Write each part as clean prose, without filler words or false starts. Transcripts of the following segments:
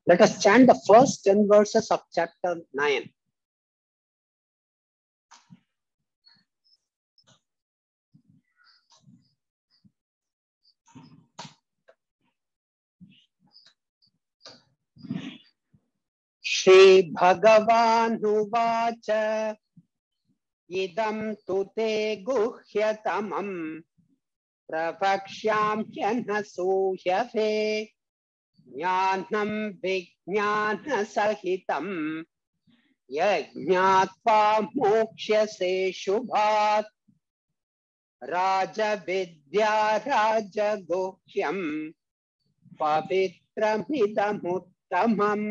Let us chant the first 10 verses of chapter 9. Shri Bhagavan idam tu te guhyatamam pravakshyamyana suyave jnanam vijnana sahitam yajñātvā mokṣyase shubhāt raja vidya raja guhyam pavitramidamuttamam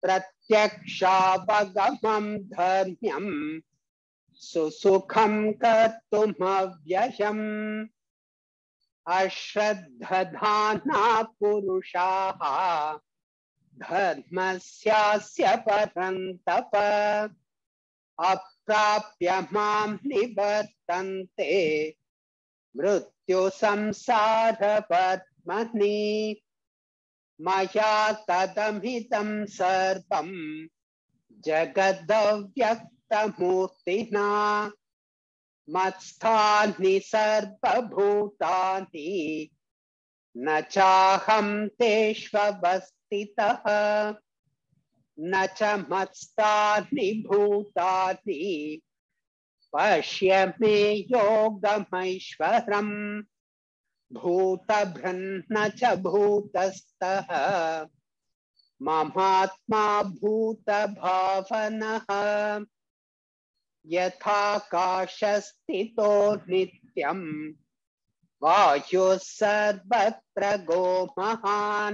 pratyakshavagamam dharmyam susukham kartumavyayam ashraddhadhana purushaha dharmasyasya parantapa aprapya mam nivartante mrityu samsara padmani maya tadamhitam sarvam jagadavyakthamurtina matsthani sarvabhutani nachaham teshvavastitah nacha matsthani bhutani pashyame yogamaishvaram bhutabhranna cha bhutastah mamatma bhutabhavanaha yatha kashastito nityam vāyu sarvatra gomahan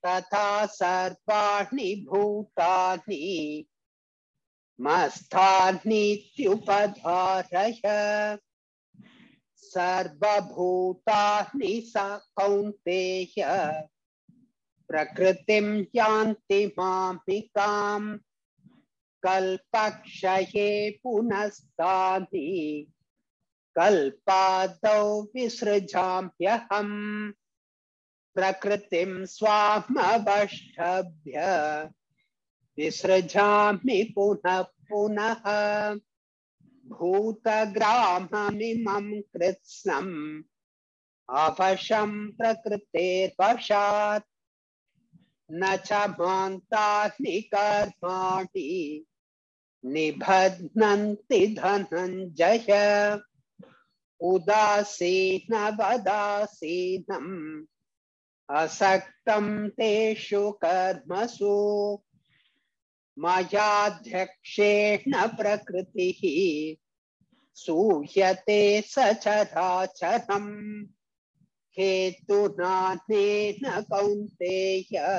tatha sarvāni bhūtāni masthāni tyupadhāraya sarvabhūtāni sakaunteya prakritim yanti māmikām kalpakshaye punasthāni kalpadau visrajamyaham prakritim swamavashtabhya visrajami punah punah bhutagramamimam kritsnam avasham prakriter vashat nacha mantani karmani nibhadnanti dhananjaya udasena vadasenam asaktam teshu karmasu mayadhyakshena prakritihi suyate sacharacharam hetunanena kaunteya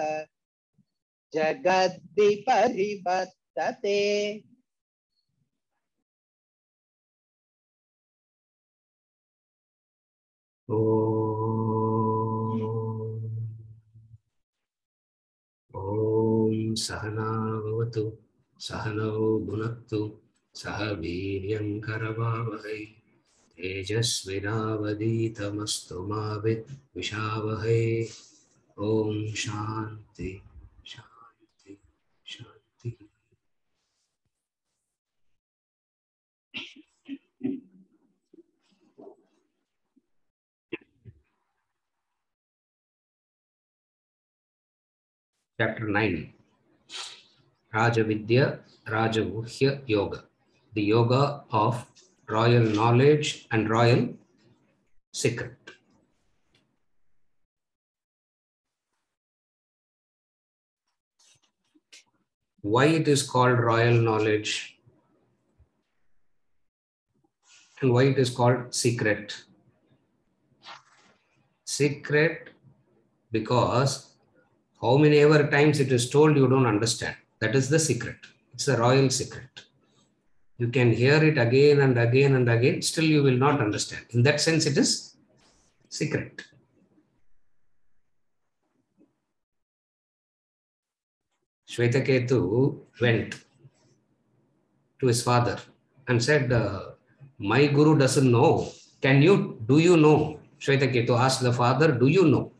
jagaddi parivartate. Om Sahana Bhavatu Sahano Bhunaktu Saha Viryam Karavavahai Tejasvinavaditamastu Mavit Vishavahai. Om Shanti Shanti Shanti. Chapter 9. Rajavidya Rajaguhya Yoga. The yoga of royal knowledge and royal secret. Why it is called royal knowledge and why it is called secret? Secret because how many ever times it is told you don't understand. That is the secret. It's a royal secret. You can hear it again and again and again, still you will not understand. In that sense, it is secret. Shvetaketu went to his father and said, my guru doesn't know. Do you know? Shvetaketu asked the father, do you know?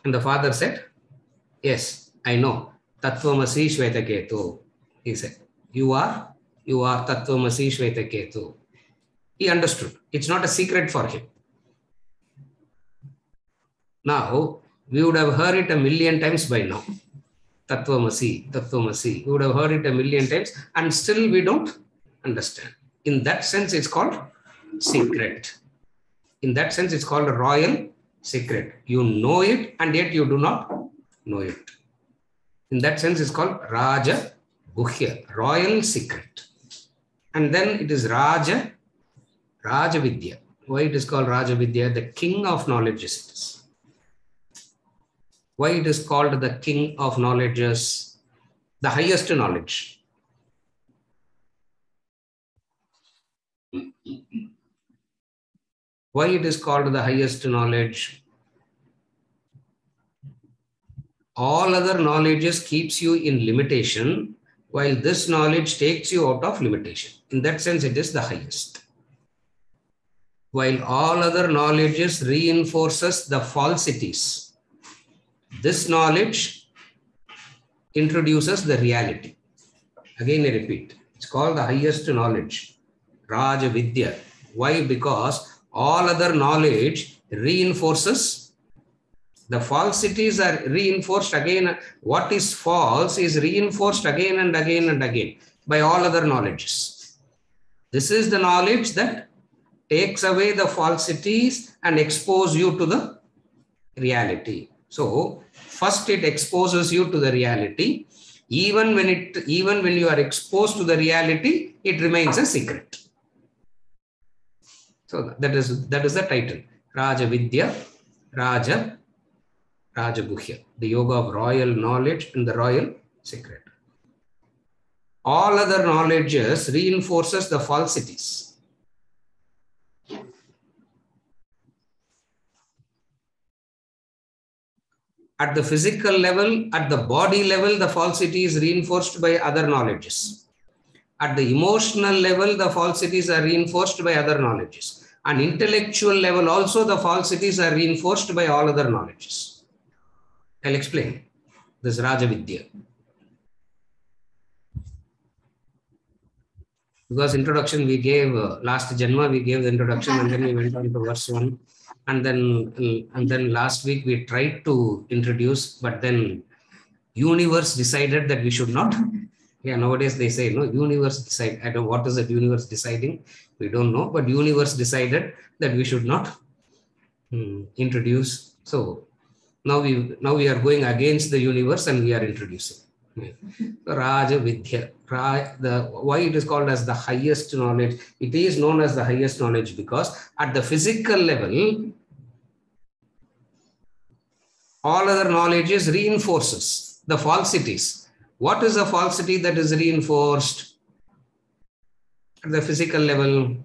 And the father said, yes, I know. Tattvamasi Shvetaketu. He said, you are Tattvamasi Shvetaketu. He understood. It's not a secret for him. Now, we would have heard it a million times by now. Tattvamasi, Tattvamasi. We would have heard it a million times and still we don't understand. In that sense, it's called secret. In that sense, it's called a royal secret. You know it and yet you do not know it. In that sense, it's called Raja Guhya, royal secret. And then it is Raja Vidya. Why it is called Raja Vidya? The king of knowledges it is. Why it is called the king of knowledges? The highest knowledge. Why it is called the highest knowledge? All other knowledges keeps you in limitation, while this knowledge takes you out of limitation. In that sense, it is the highest. While all other knowledges reinforces the falsities, this knowledge introduces the reality. Again, I repeat, it's called the highest knowledge, Raja Vidya. Why? Because all other knowledge reinforces the falsities are reinforced again. What is false is reinforced again and again and again by all other knowledges. This is the knowledge that takes away the falsities and exposes you to the reality. So first it exposes you to the reality. Even when you are exposed to the reality, it remains a secret. So that is the title. Raja Vidya, Raja Guhya, the yoga of royal knowledge and the royal secret. All other knowledges reinforces the falsities. At the physical level, at the body level, the falsity is reinforced by other knowledges. At the emotional level, the falsities are reinforced by other knowledges. On intellectual level also, the falsities are reinforced by all other knowledges. I'll explain this Raja Vidya. Because introduction we gave, last Janma we gave the introduction and then we went on to verse 1. And then last week we tried to introduce, but then universe decided that we should not. Yeah, nowadays they say, no, universe decide. I don't know what is that universe deciding. We don't know, but universe decided that we should not introduce. So now we are going against the universe and we are introducing. Raja Vidya. Why it is called as the highest knowledge? It is known as the highest knowledge because at the physical level, all other knowledges reinforces the falsities. What is the falsity that is reinforced at the physical level?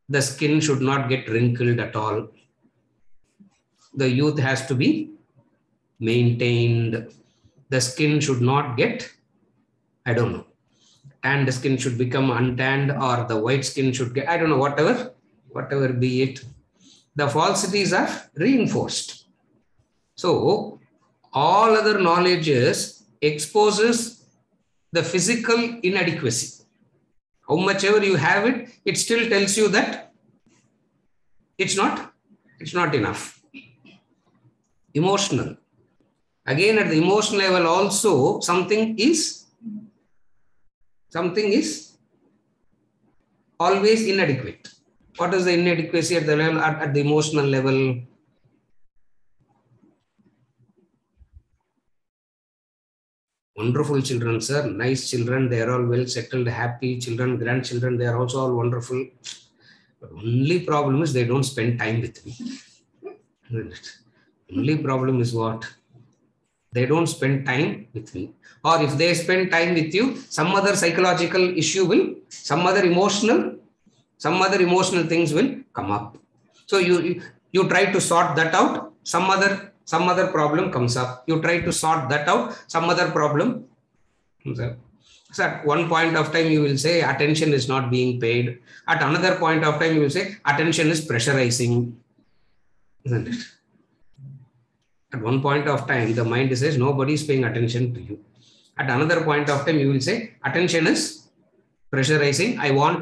The skin should not get wrinkled at all. The youth has to be maintained. The skin should not get, I don't know, tanned skin should become untanned, or the white skin should get, I don't know, whatever be it. The falsities are reinforced. So all other knowledges exposes the physical inadequacy. How much ever you have it, it still tells you that it's not enough. Emotional. Again, at the emotional level also, something is always inadequate. What is the inadequacy at the level at the emotional level? Wonderful children, sir, nice children, they are all well settled, happy children, grandchildren, they are also all wonderful. But only problem is they don't spend time with me. Only problem is what? They don't spend time with me. Or if they spend time with you, some other psychological issue will, some other emotional things will come up. So you try to sort that out, some other problem comes up. You try to sort that out, some other problem comes up. So at one point of time, you will say attention is not being paid. At another point of time, you will say attention is pressurizing. Isn't it? At one point of time, the mind says nobody is paying attention to you. At another point of time, you will say attention is pressurizing. I want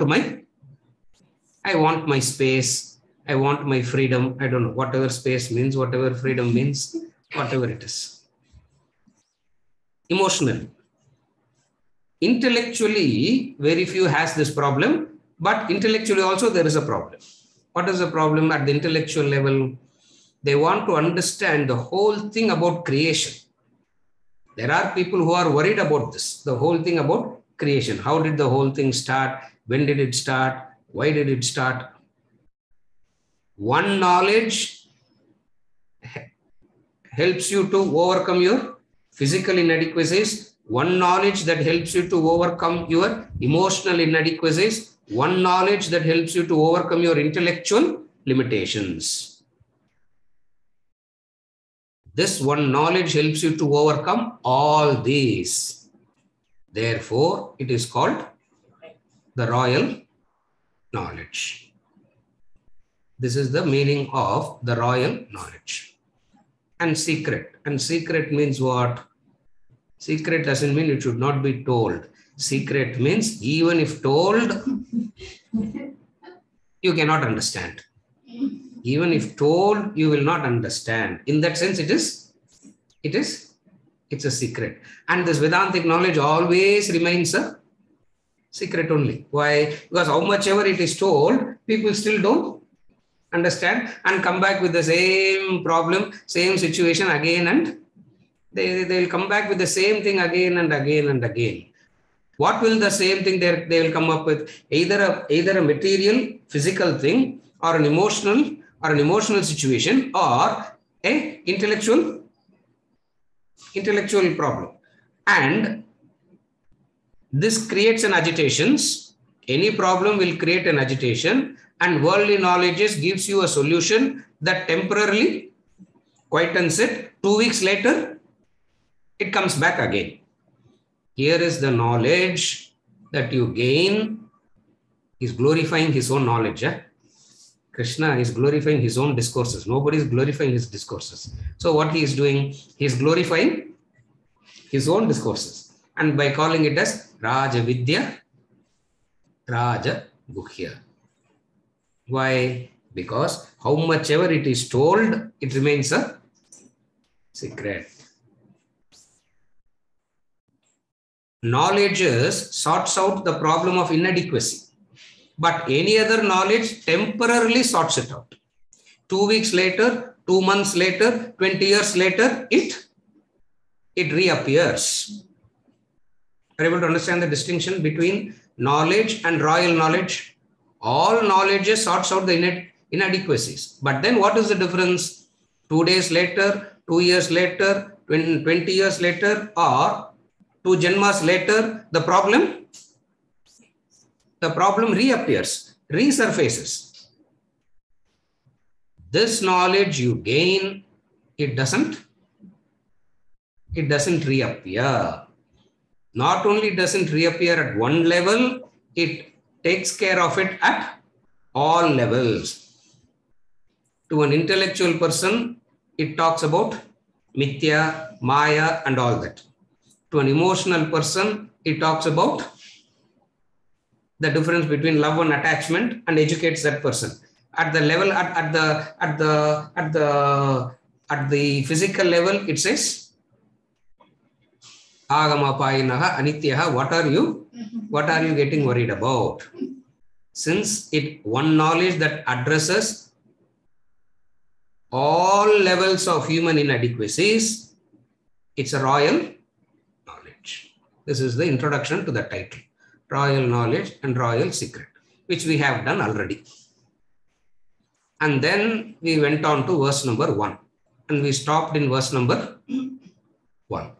my space. I want my freedom. I don't know, whatever space means, whatever freedom means, whatever it is. Emotional. Intellectually, very few has this problem, but intellectually also there is a problem. What is the problem at the intellectual level? They want to understand the whole thing about creation. There are people who are worried about this, the whole thing about creation. How did the whole thing start? When did it start? Why did it start? One knowledge helps you to overcome your physical inadequacies. One knowledge that helps you to overcome your emotional inadequacies. One knowledge that helps you to overcome your intellectual limitations. This one knowledge helps you to overcome all these. Therefore, it is called the royal knowledge. This is the meaning of the royal knowledge. And secret. And secret means what? Secret doesn't mean it should not be told. Secret means even if told, you cannot understand. Even if told, you will not understand. In that sense, it's a secret. And this Vedantic knowledge always remains a secret only. Why? Because how much ever it is told, people still don't understand and come back with the same problem, same situation again, and they will come back with the same thing again and again and again. What will the same thing they will come up with? Either a material, physical thing, or an emotional situation, or a intellectual problem. And this creates an agitations. Any problem will create an agitation, and worldly knowledge gives you a solution that temporarily quietens it. 2 weeks later, it comes back again. Here is the knowledge that you gain. He's glorifying his own knowledge. Krishna is glorifying his own discourses. Nobody is glorifying his discourses. So what he is doing, he is glorifying his own discourses. And by calling it as Raja Vidya, Raja Guhya. Why? Because how much ever it is told, it remains a secret. Knowledge sorts out the problem of inadequacy, but any other knowledge temporarily sorts it out. 2 weeks later, 2 months later, 20 years later, it reappears. Are you able to understand the distinction between knowledge and royal knowledge? All knowledge sorts out the inadequacies. But then what is the difference? 2 days later, 2 years later, 20 years later, or 2 janmas later, the problem reappears, resurfaces. This knowledge you gain, it doesn't reappear. Not only doesn't reappear at one level, it takes care of it at all levels. To an intellectual person, it talks about mithya, maya, and all that. To an emotional person, it talks about the difference between love and attachment and educates that person. At the level, at the physical level, it says Agamapayinaha Anityaha. What are you getting worried about? Since it one knowledge that addresses all levels of human inadequacies, it's a royal knowledge. This is the introduction to the title, Royal Knowledge and Royal Secret, which we have done already. And then we went on to verse number 1, and we stopped in verse number 1.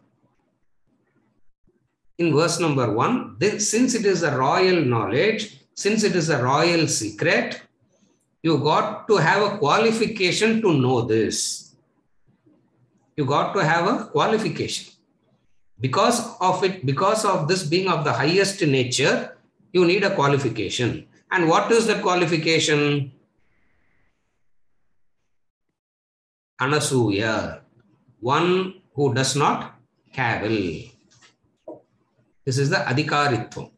In verse number 1, since it is a royal knowledge, since it is a royal secret, you got to have a qualification to know this. You got to have a qualification. Because of this being of the highest nature, you need a qualification. And what is the qualification? Anasuya. one who does not cavil. This is the adhikaritvam.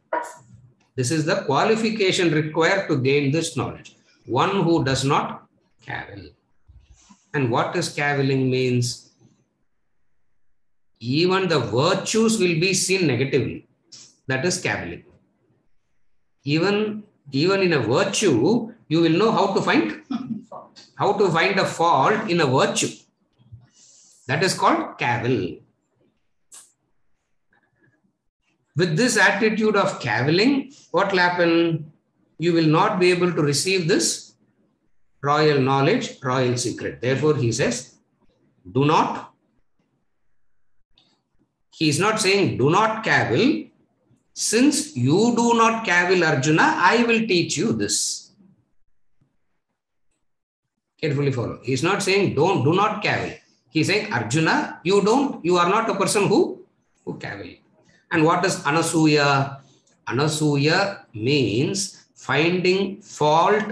This is the qualification required to gain this knowledge. One who does not cavil. And what is cavilling means? Even the virtues will be seen negatively. That is cavilling. Even in a virtue, you will know how to find a fault in a virtue. That is called cavil. With this attitude of cavilling, what will happen? You will not be able to receive this royal knowledge, royal secret. Therefore, he says, do not. He is not saying do not cavil. Since you do not cavil, Arjuna, I will teach you this. Carefully follow. He is not saying do not cavil. He is saying, Arjuna, you are not a person who cavil. And what is anasuya? Anasuya means finding fault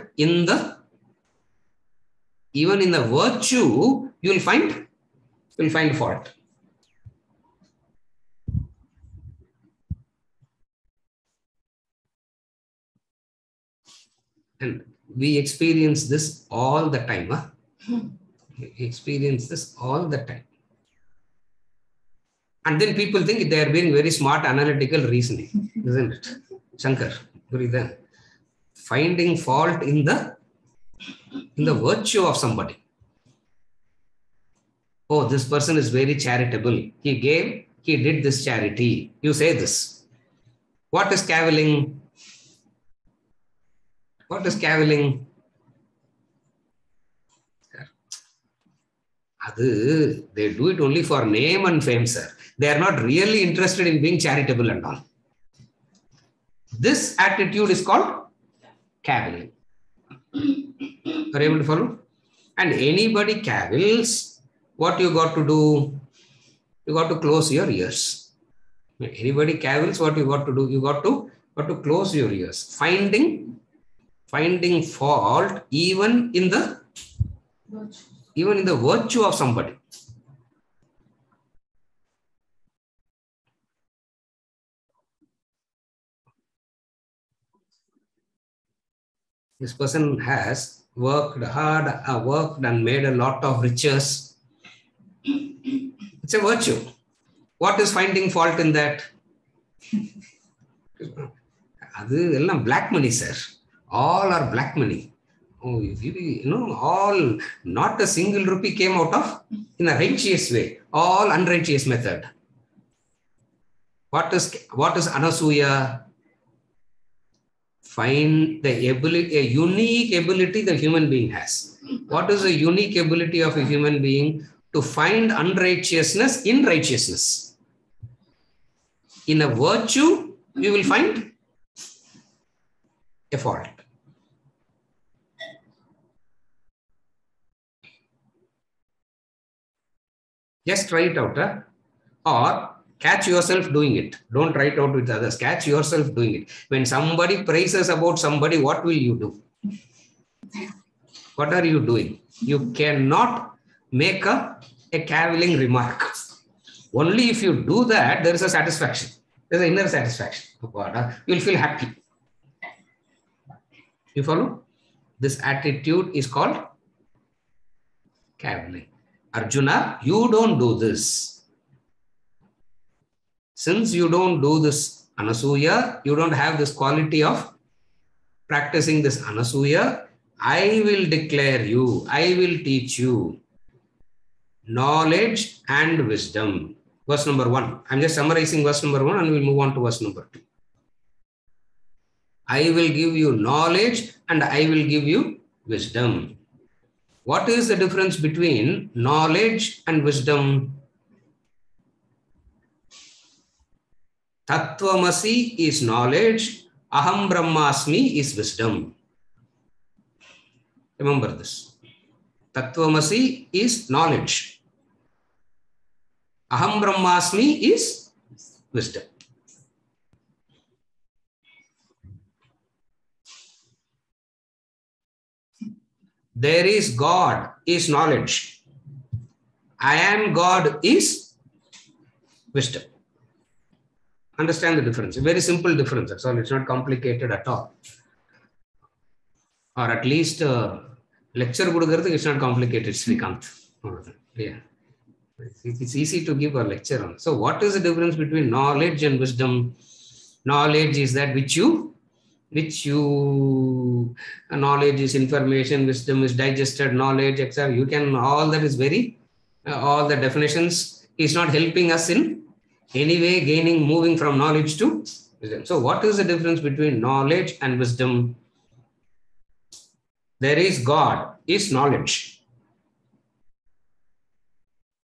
even in the virtue, you will find fault. And we experience this all the time. Huh? We experience this all the time. And then people think they are being very smart, analytical reasoning, isn't it? Shankar, finding fault in the virtue of somebody. Oh, this person is very charitable. He did this charity. You say this. What is cavilling? What is cavilling? They do it only for name and fame, sir. They are not really interested in being charitable and all. This attitude is called cavilling. Are you able to follow? And anybody cavils, what you got to do? You got to close your ears. Anybody cavils, what you got to do? You got to close your ears. Finding fault even in the virtue of somebody. This person has worked hard, worked and made a lot of riches. It's a virtue. What is finding fault in that? That's black money, sir. All are black money. Oh, all, not a single rupee came out of in a righteous way. All unrighteous method. What is anasuya? Find the ability, a unique ability the human being has. What is the unique ability of a human being? To find unrighteousness in righteousness. In a virtue, you will find a fault. Just try it out, or catch yourself doing it. Don't try it out with others. Catch yourself doing it. When somebody praises about somebody, what will you do? What are you doing? You cannot make a cavilling remark. Only if you do that, there is a satisfaction. There is an inner satisfaction. You will feel happy. You follow? This attitude is called cavilling. Arjuna, you don't do this. Since you don't do this anasuya, you don't have this quality of practicing this anasuya, I will declare you, I will teach you knowledge and wisdom. Verse number 1. I'm just summarizing verse number 1 and we'll move on to verse number 2. I will give you knowledge and I will give you wisdom. What is the difference between knowledge and wisdom? Tattvamasi is knowledge. Aham Brahmasmi is wisdom. Remember this. Tattvamasi is knowledge. Aham Brahmasmi is wisdom. There is God is knowledge. I am God is wisdom. Understand the difference. A very simple difference. That's all. It's not complicated at all. Or at least lecture kudukarthukku it's not complicated, Srikanth. Yeah. It's easy to give a lecture on. So what is the difference between knowledge and wisdom? Knowledge is that which you knowledge is information, wisdom is digested knowledge, etc. You can, all that is very, all the definitions is not helping us in any way gaining, moving from knowledge to wisdom. So what is the difference between knowledge and wisdom? There is God is knowledge.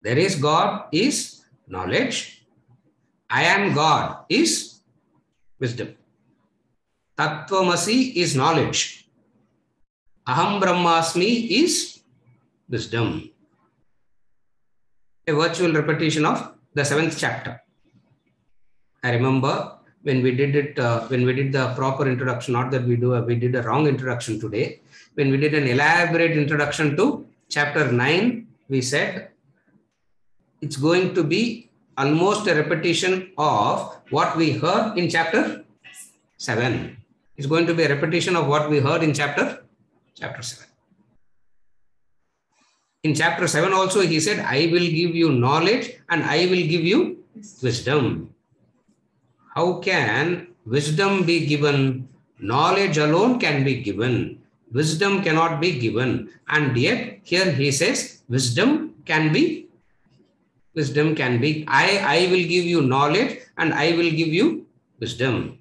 There is God is knowledge. I am God is wisdom. Tattvamasi is knowledge. Aham Brahmasmi is wisdom. A virtual repetition of the 7th chapter. I remember when we did it, when we did the proper introduction, not that we did a wrong introduction today. When we did an elaborate introduction to chapter 9, we said it's going to be almost a repetition of what we heard in chapter 7. It's going to be a repetition of what we heard in chapter 7. In chapter 7 also he said, I will give you knowledge and I will give you wisdom. How can wisdom be given? Knowledge alone can be given. Wisdom cannot be given. And yet here he says, wisdom can be. I will give you knowledge and I will give you wisdom.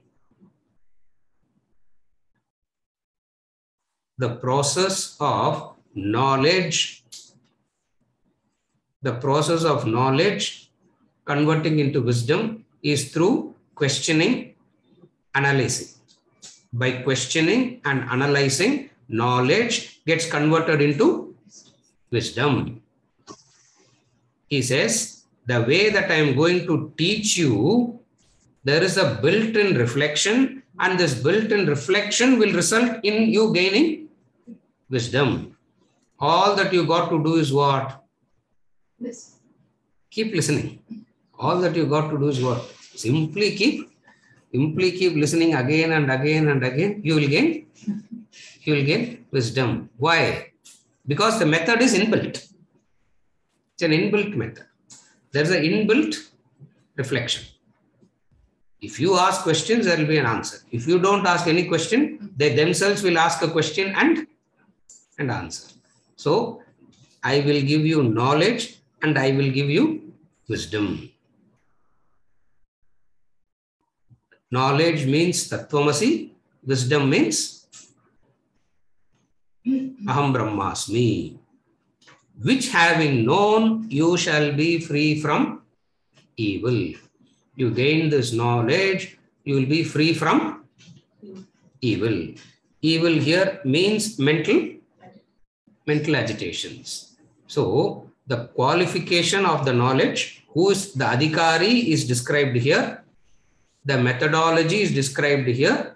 The process of knowledge converting into wisdom is through questioning, analyzing. By questioning and analyzing, knowledge gets converted into wisdom. He says, the way that I am going to teach you, there is a built-in reflection, and this built-in reflection will result in you gaining wisdom. All that you got to do is what? Listen. Keep listening. All that you got to do is what? Simply keep listening again and again and again. You will gain wisdom. Why? Because the method is inbuilt. It's an inbuilt method. There's an inbuilt reflection. If you ask questions, there will be an answer. If you don't ask any question, they themselves will ask a question and answer. So, I will give you knowledge and I will give you wisdom. Knowledge means Tattvamasi. Wisdom means Aham Brahmasmi. Which having known, you shall be free from evil. You gain this knowledge, you will be free from evil. Evil here means mental agitations. So, the qualification of the knowledge, who is the adhikari, is described here. The methodology is described here.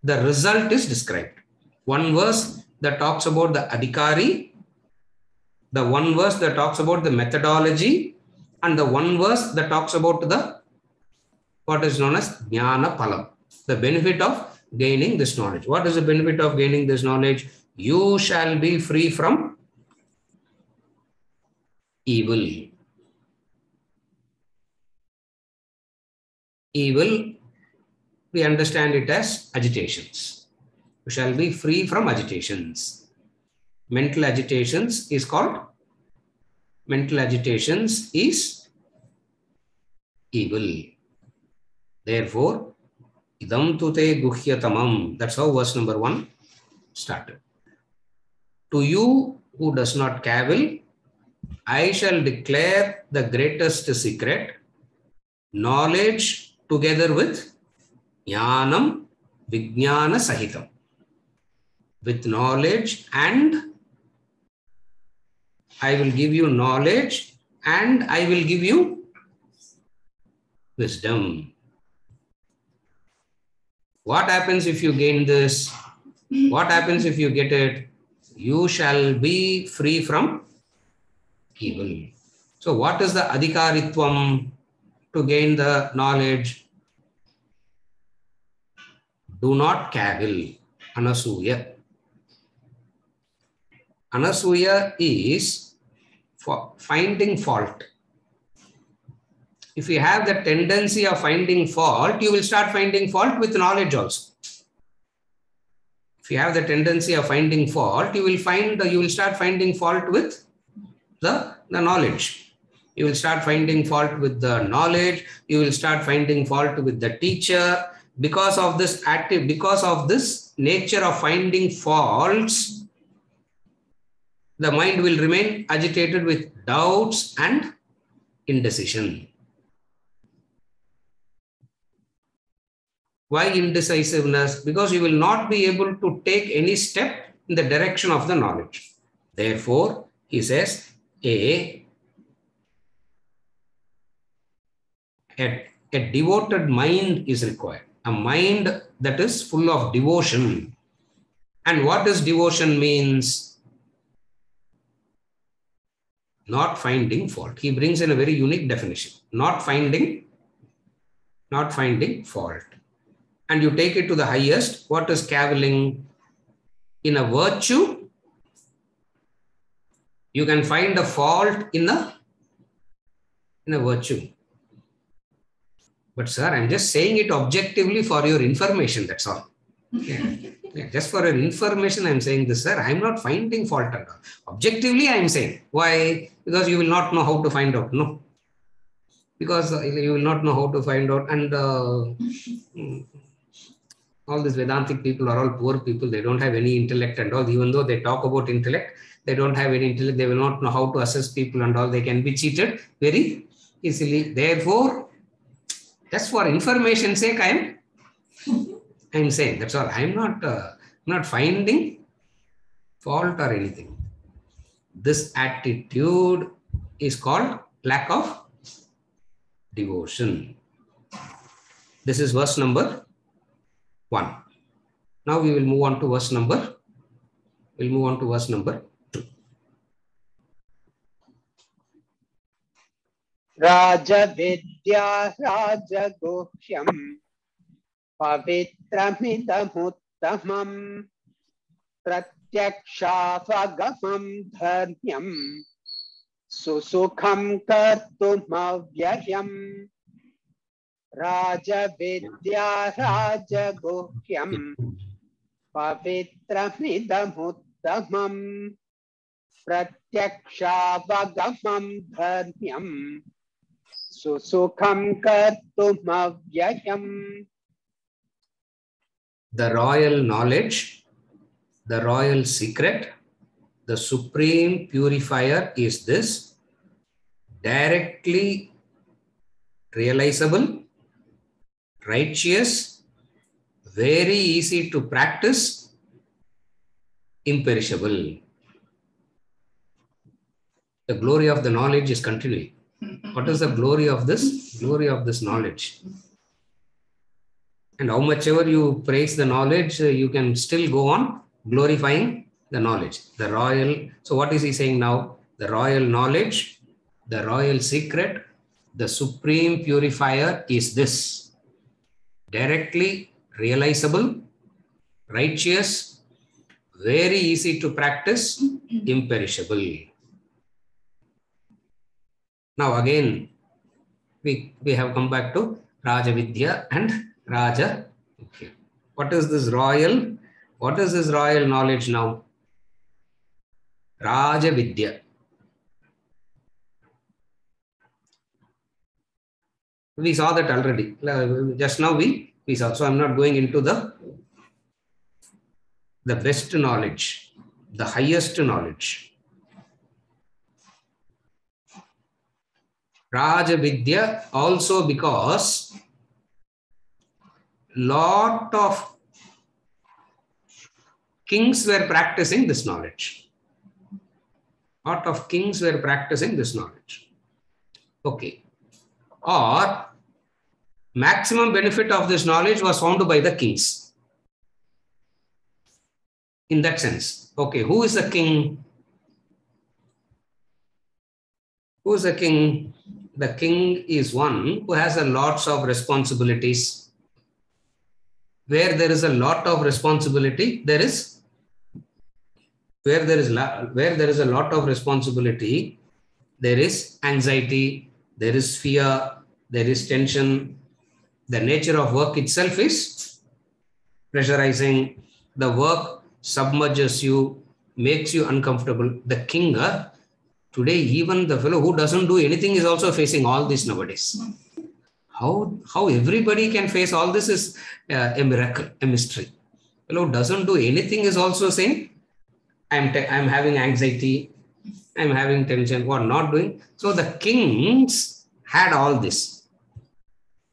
The result is described. One verse that talks about the adhikari, the one verse that talks about the methodology, and the one verse that talks about the what is known as jnana phalam, the benefit of gaining this knowledge. What is the benefit of gaining this knowledge? You shall be free from evil. Evil, we understand it as agitations. You shall be free from agitations. Mental agitations is evil. Therefore, idam tute guhyatamam. That's how verse number 1 started. To you who does not cavil, I shall declare the greatest secret, knowledge together with jnanam vijnana sahitam. With knowledge, and I will give you knowledge and I will give you wisdom. What happens if you gain this? What happens if you get it? You shall be free from evil. So what is the adhikaritvam to gain the knowledge? Do not cavil, anasuya. Anasuya is for finding fault. If you have the tendency of finding fault, you will start finding fault with knowledge also. If you have the tendency of finding fault, you will start finding fault with the knowledge. You will start finding fault with the knowledge. You will start finding fault with the teacher. Because of this nature of finding faults, the mind will remain agitated with doubts and indecision. Why indecisiveness? Because you will not be able to take any step in the direction of the knowledge. Therefore, he says, a devoted mind is required. A mind that is full of devotion. And what does devotion means? Not finding fault. He brings in a very unique definition. Not finding fault. And you take it to the highest. What is cavilling? In a virtue, you can find a fault in a virtue. But sir, I'm just saying it objectively for your information, that's all. Yeah, just for your information, I'm saying this, sir. I'm not finding fault at all. Objectively, I'm saying. Why? Because you will not know how to find out. No. Because you will not know how to find out. And all these Vedantic people are all poor people. They don't have any intellect and all. Even though they talk about intellect, they don't have any intellect. They will not know how to assess people and all. They can be cheated very easily. Therefore, just for information's sake, I'm saying. That's all. I'm not finding fault or anything. This attitude is called lack of devotion. This is verse number 1. Now we will move on to verse number 2. Raja Vidya Raja Guhyam Pavitramidamuttamam Pratyakshavagamam Dharmyam Susukham Kartumavyayam. Raja Vidya Raja Guhyam Pavitramidamuttamam Pratyakshavagamam Dharmyam Susukham Kartumavyayam. The royal knowledge, the royal secret, the supreme purifier is this: directly realizable, righteous, very easy to practice, imperishable. The glory of the knowledge is continuing. What is the glory of this? Glory of this knowledge. And how much ever you praise the knowledge, you can still go on glorifying the knowledge. The royal. So what is he saying now? The royal knowledge, the royal secret, the supreme purifier is this: directly realizable, righteous, very easy to practice, imperishable. Now again, we have come back to Raja Vidya and Raja. Okay. What is this royal knowledge now? Raja Vidya. We saw that already. Just now we saw. So I'm not going into the best knowledge, the highest knowledge. Raja Vidya also because lot of kings were practicing this knowledge. Lot of kings were practicing this knowledge. Okay. Or maximum benefit of this knowledge was found by the kings. In that sense. Okay. Who is the king? Who is the king? The king is one who has a lots of responsibilities. Where there is a lot of responsibility, where there is a lot of responsibility, there is anxiety, there is fear, there is tension. The nature of work itself is pressurizing. The work submerges you, makes you uncomfortable. The king, today, even the fellow who doesn't do anything is also facing all this nowadays. How everybody can face all this is a miracle, a mystery. Fellow who doesn't do anything is also saying, I'm having anxiety, I'm having tension, what not doing. So the kings had all this.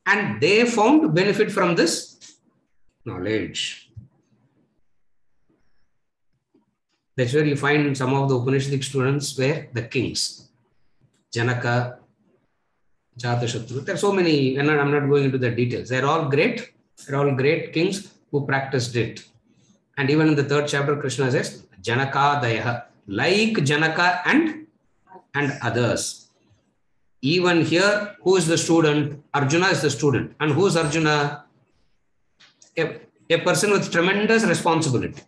And they found benefit from this knowledge. That's where you find some of the Upanishadic students were the kings. Janaka, Jatashatru. There are so many, and I'm not going into the details. They're all great. They're all great kings who practiced it. And even in the 3rd chapter, Krishna says, Janaka Dayaha, like Janaka and others. Even here, who is the student? Arjuna is the student. And who is Arjuna? A person with tremendous responsibility.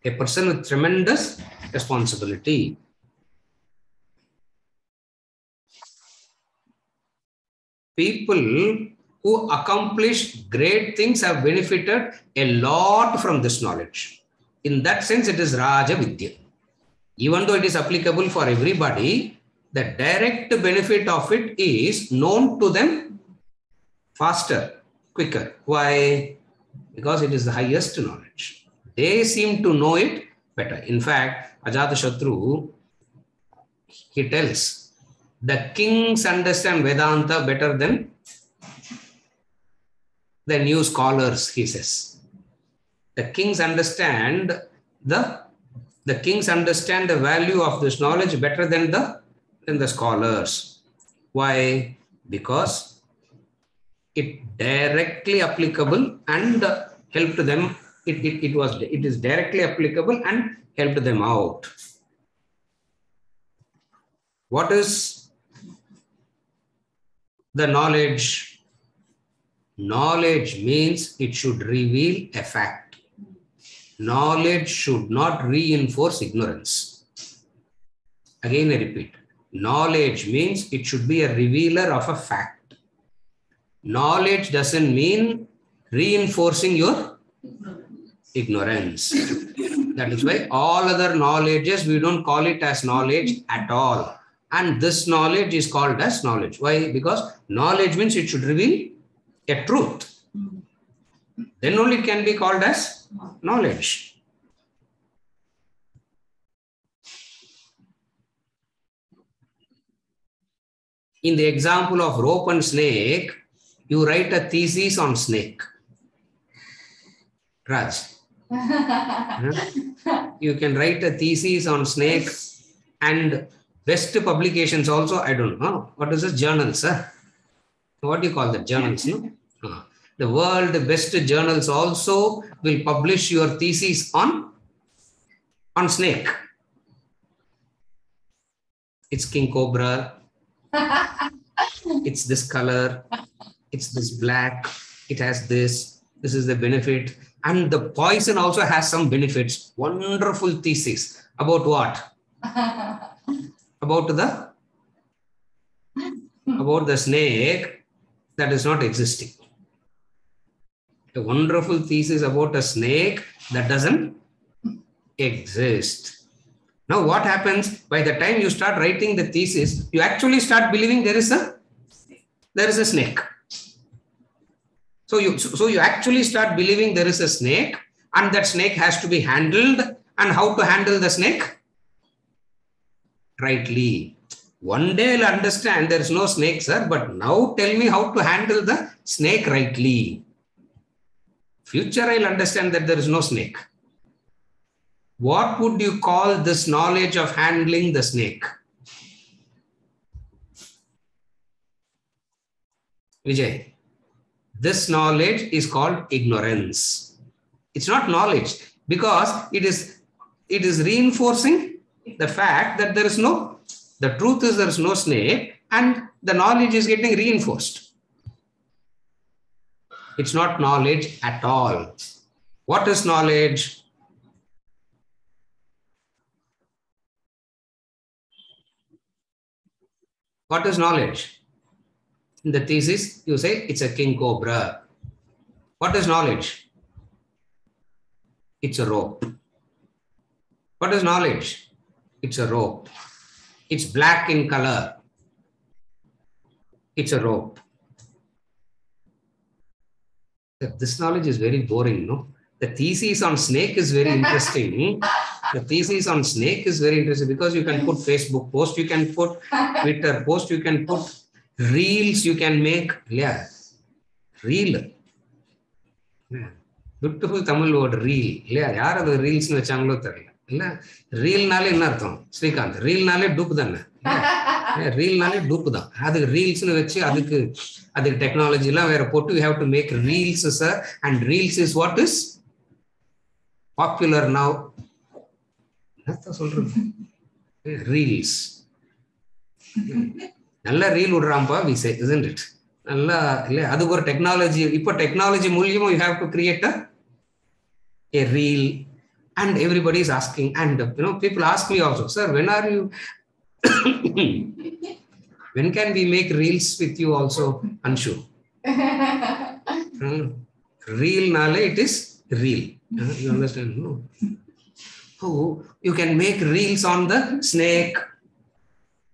A person with tremendous responsibility. People who accomplish great things have benefited a lot from this knowledge. In that sense, it is Raja Vidya. Even though it is applicable for everybody, the direct benefit of it is known to them faster, quicker. Why? Because it is the highest knowledge. They seem to know it better. In fact, Ajatashatru, he tells, the kings understand Vedanta better than the new scholars, he says. The kings understand the value of this knowledge better than the scholars. Why? Because it directly applicable and helped them. It is directly applicable and helped them out. What is the knowledge? Knowledge means it should reveal a fact. Knowledge should not reinforce ignorance. Again, I repeat. Knowledge means it should be a revealer of a fact. Knowledge doesn't mean reinforcing your ignorance. That is why all other knowledges, we don't call it as knowledge at all. And this knowledge is called as knowledge. Why? Because knowledge means it should reveal a truth. Then only it can be called as knowledge. In the example of rope and snake, you write a thesis on snake. Raj. You can write a thesis on snake, and best publications also, I don't know. What is this? Journals. What do you call that? Journals, no? The world best journals also will publish your thesis on snake. It's king cobra. It's this color. It's this black. It has this. This is the benefit. And the poison also has some benefits. Wonderful thesis. About what? About the snake that is not existing. A wonderful thesis about a snake that doesn't exist. Now what happens? By the time you start writing the thesis, you actually start believing there is a snake. So you actually start believing there is a snake, and that snake has to be handled. And how to handle the snake? Rightly. One day I'll understand there is no snake, sir, but now tell me how to handle the snake rightly. Future I'll understand that there is no snake. What would you call this knowledge of handling the snake? Vijay, this knowledge is called ignorance. It's not knowledge, because it is reinforcing the fact that there is no The truth is there is no snake, and the knowledge is getting reinforced. It's not knowledge at all. What is knowledge? What is knowledge? In the thesis, you say it's a king cobra. What is knowledge? It's a rope. What is knowledge? It's a rope. It's black in color. It's a rope. This knowledge is very boring, no? The thesis on snake is very interesting. The thesis on snake is very interesting because you can put Facebook post, you can put Twitter post, you can put reels, you can make. Yeah, reel. Yeah. Beautiful Tamil word, reel. Yeah, yaar adu reels nu vechangalo therilla. Illa reel nale enna artham? Srikanth, reel nale dupe danna. Reel nale dupe da. Adu reels nu vechi adukku technology la vera pottu you have to make reels, sir, and reels is what is popular now. Natha solradhu. Reels. Nalla reel udrampa we say, isn't it? Nalla illa adu or technology. Ipo technology மூலியமா you have to create a reel, and everybody is asking, and people ask me also, sir, when are you when can we make reels with you also, Anshu? Reel nale it is reel. You understand? No. Oh, you can make reels on the snake.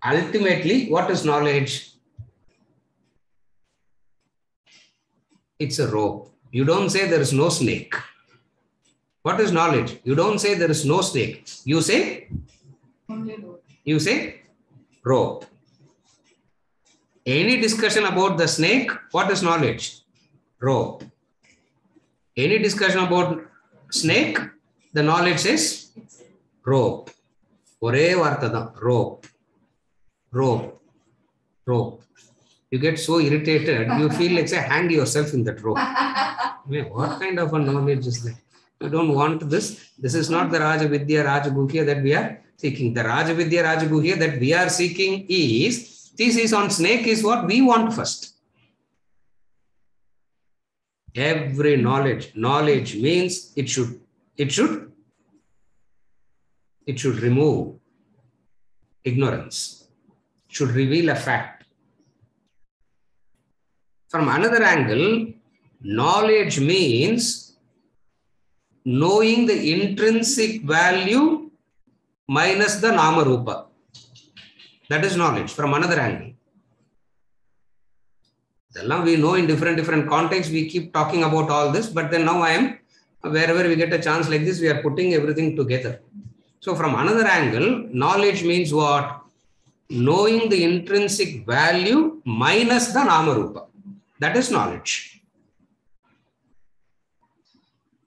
Ultimately, what is knowledge? It's a rope. You don't say there is no snake. What is knowledge? You don't say there is no snake. You say rope. Any discussion about the snake, what is knowledge? Rope. Any discussion about snake, the knowledge is rope. Ore vartada, rope. Rope. Rope. You get so irritated, you feel like, say, hang yourself in that rope. What kind of a knowledge is that? You don't want this. This is not the Raja Vidya, Raja Guhya that we are seeking. The Raja Vidya, Raja Guhya that we are seeking is, thesis on snake is what we want first. Every knowledge means it should remove ignorance. It should reveal a fact. From another angle, knowledge means knowing the intrinsic value minus the nama rupa. That is knowledge from another angle. We know in different contexts, we keep talking about all this, but then now wherever we get a chance like this, we are putting everything together. So from another angle, knowledge means what? Knowing the intrinsic value minus the nama rupa. That is knowledge.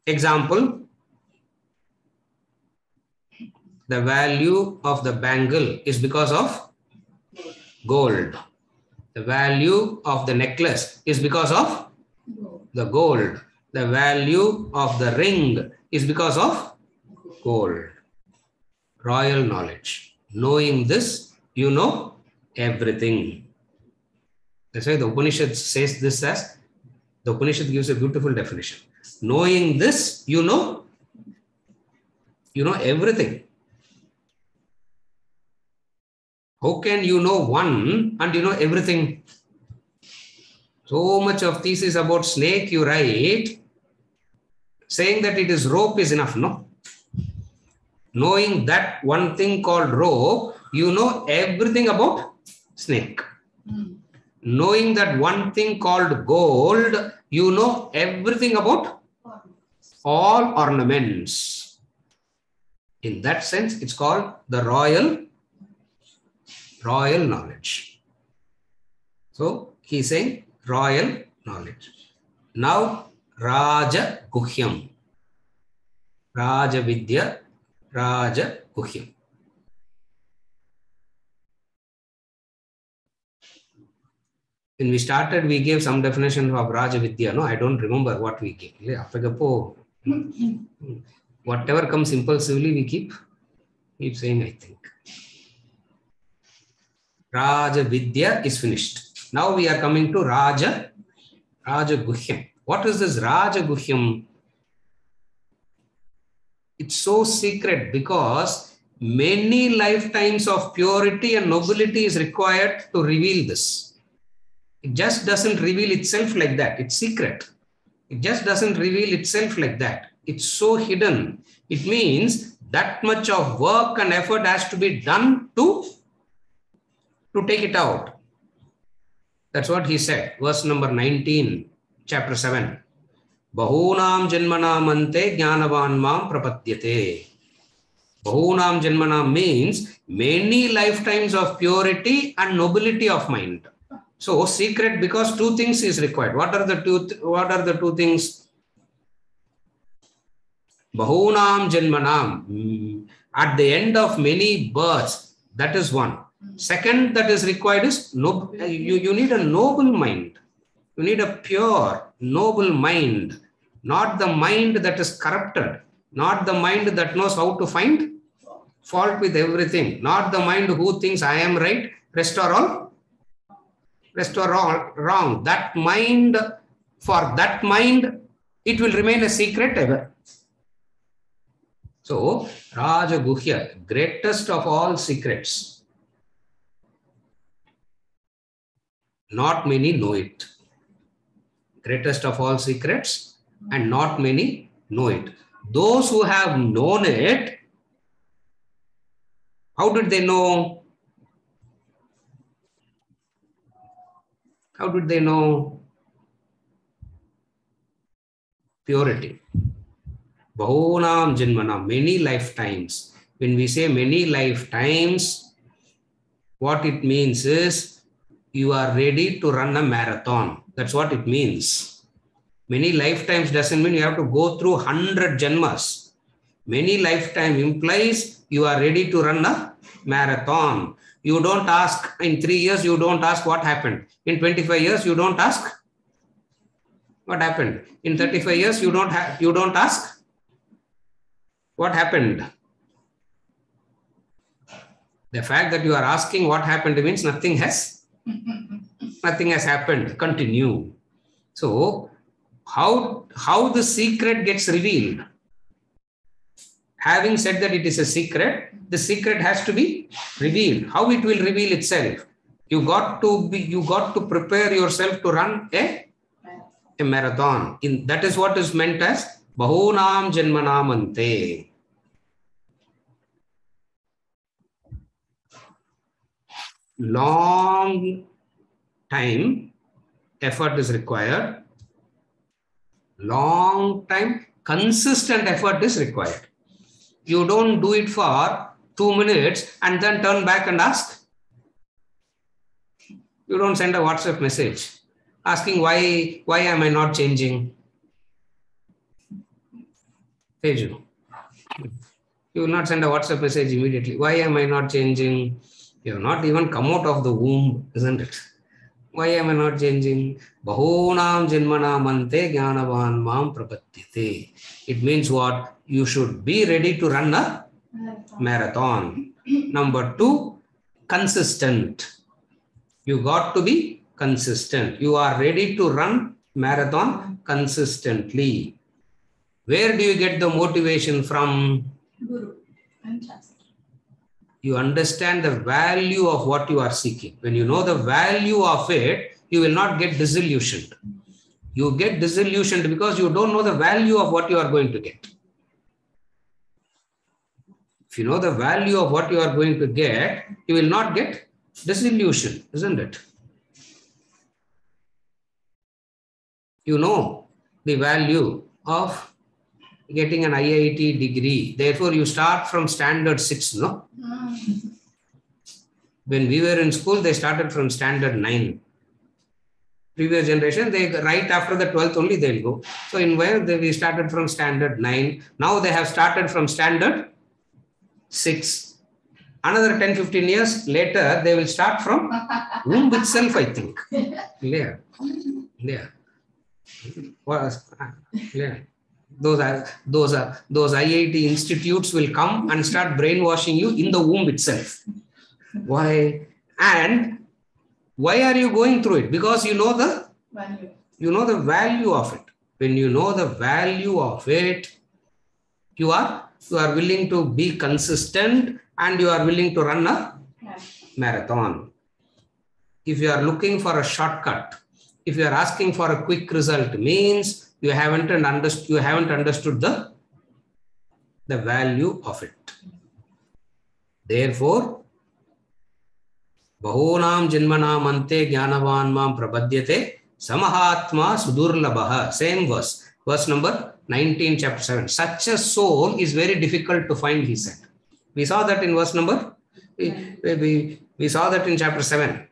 Example, the value of the bangle is because of gold. The value of the necklace is because of the gold. The value of the ring is because of gold. Royal knowledge. Knowing this, you know everything. That's why the Upanishad says this as, the Upanishad gives a beautiful definition. Knowing this, you know everything. How can you know one and you know everything? So much of thesis about snake you write, saying that it is rope is enough, no? Knowing that one thing called rope, you know everything about snake. Knowing that one thing called gold, you know everything about all ornaments. In that sense, it's called the royal knowledge. So he's saying royal knowledge. Now Raja Guhyam. Raja Vidya, Raja Guhyam. When we started, we gave some definition of Raja Vidya. No, I don't remember what we gave. Whatever comes impulsively, we keep saying, I think. Raja Vidya is finished. Now we are coming to Raja Guhyam. What is this Raja Guhyam? It's so secret because many lifetimes of purity and nobility is required to reveal this. It just doesn't reveal itself like that. It's secret. It just doesn't reveal itself like that. It's so hidden. It means that much of work and effort has to be done to take it out. That's what he said. Verse number 19, chapter 7. Bahunam janmanam ante jnanavan mam prapadyate. Bahunam janmanam means many lifetimes of purity and nobility of mind. So secret because two things is required. What are the two things? Bahunam janmanam. At the end of many births, that is one. Second that is required is you need a noble mind. You need a pure, noble mind. Not the mind that is corrupted. Not the mind that knows how to find fault with everything. Not the mind who thinks I am right, rest are all wrong. That mind, for that mind, it will remain a secret ever. So, Raja Guhya, greatest of all secrets. Not many know it. Greatest of all secrets, and not many know it. Those who have known it, how did they know? How did they know? Purity. Bahunam janmanam, many lifetimes. When we say many lifetimes, what it means is you are ready to run a marathon. That's what it means. Many lifetimes doesn't mean you have to go through 100 janmas. Many lifetime implies you are ready to run a marathon. You don't ask, in 3 years, you don't ask what happened. In 25 years, you don't ask what happened. In 35 years, you don't ask what happened. The fact that you are asking what happened means nothing has happened. Continue. So, how the secret gets revealed? Having said that it is a secret, the secret has to be revealed. How it will reveal itself? You got to prepare yourself to run a marathon. That is what is meant as Bahunam janmanam ante. Long time effort is required. Long time consistent effort is required. You don't do it for 2 minutes and then turn back and ask. You don't send a WhatsApp message asking why am I not changing? Teju, you will not send a WhatsApp message immediately. Why am I not changing? You have not even come out of the womb, isn't it? Why am I not changing? Bahunam janmanam ante jnanavan mam prapadyate. It means what? You should be ready to run a marathon. Number 2, consistent. You got to be consistent. You are ready to run marathon consistently. Where do you get the motivation from? Guru and Shastra. You understand the value of what you are seeking. When you know the value of it, you will not get disillusioned. You get disillusioned because you don't know the value of what you are going to get. If you know the value of what you are going to get, you will not get disillusioned, isn't it? You know the value of getting an IIT degree. Therefore, you start from standard 6, no? When we were in school, they started from standard 9. Previous generation, they right after the 12th only they'll go. So in where we started from standard 9. Now they have started from standard 6. Another 10-15 years later, they will start from womb itself, I think. Yeah. Yeah. Those IIT institutes will come and start brainwashing you in the womb itself. Why? And why are you going through it? Because you know the value of it. When you know the value of it, you are willing to be consistent and you are willing to run a marathon. If you are looking for a shortcut, if you are asking for a quick result, means you haven't understood the value of it. Therefore, bahunam janmanam ante jnanavan mam prapadyate samahatma sudurlabha. Same verse. Verse number 19, chapter 7. Such a soul is very difficult to find, he said. We saw that in verse number, we saw that in chapter 7.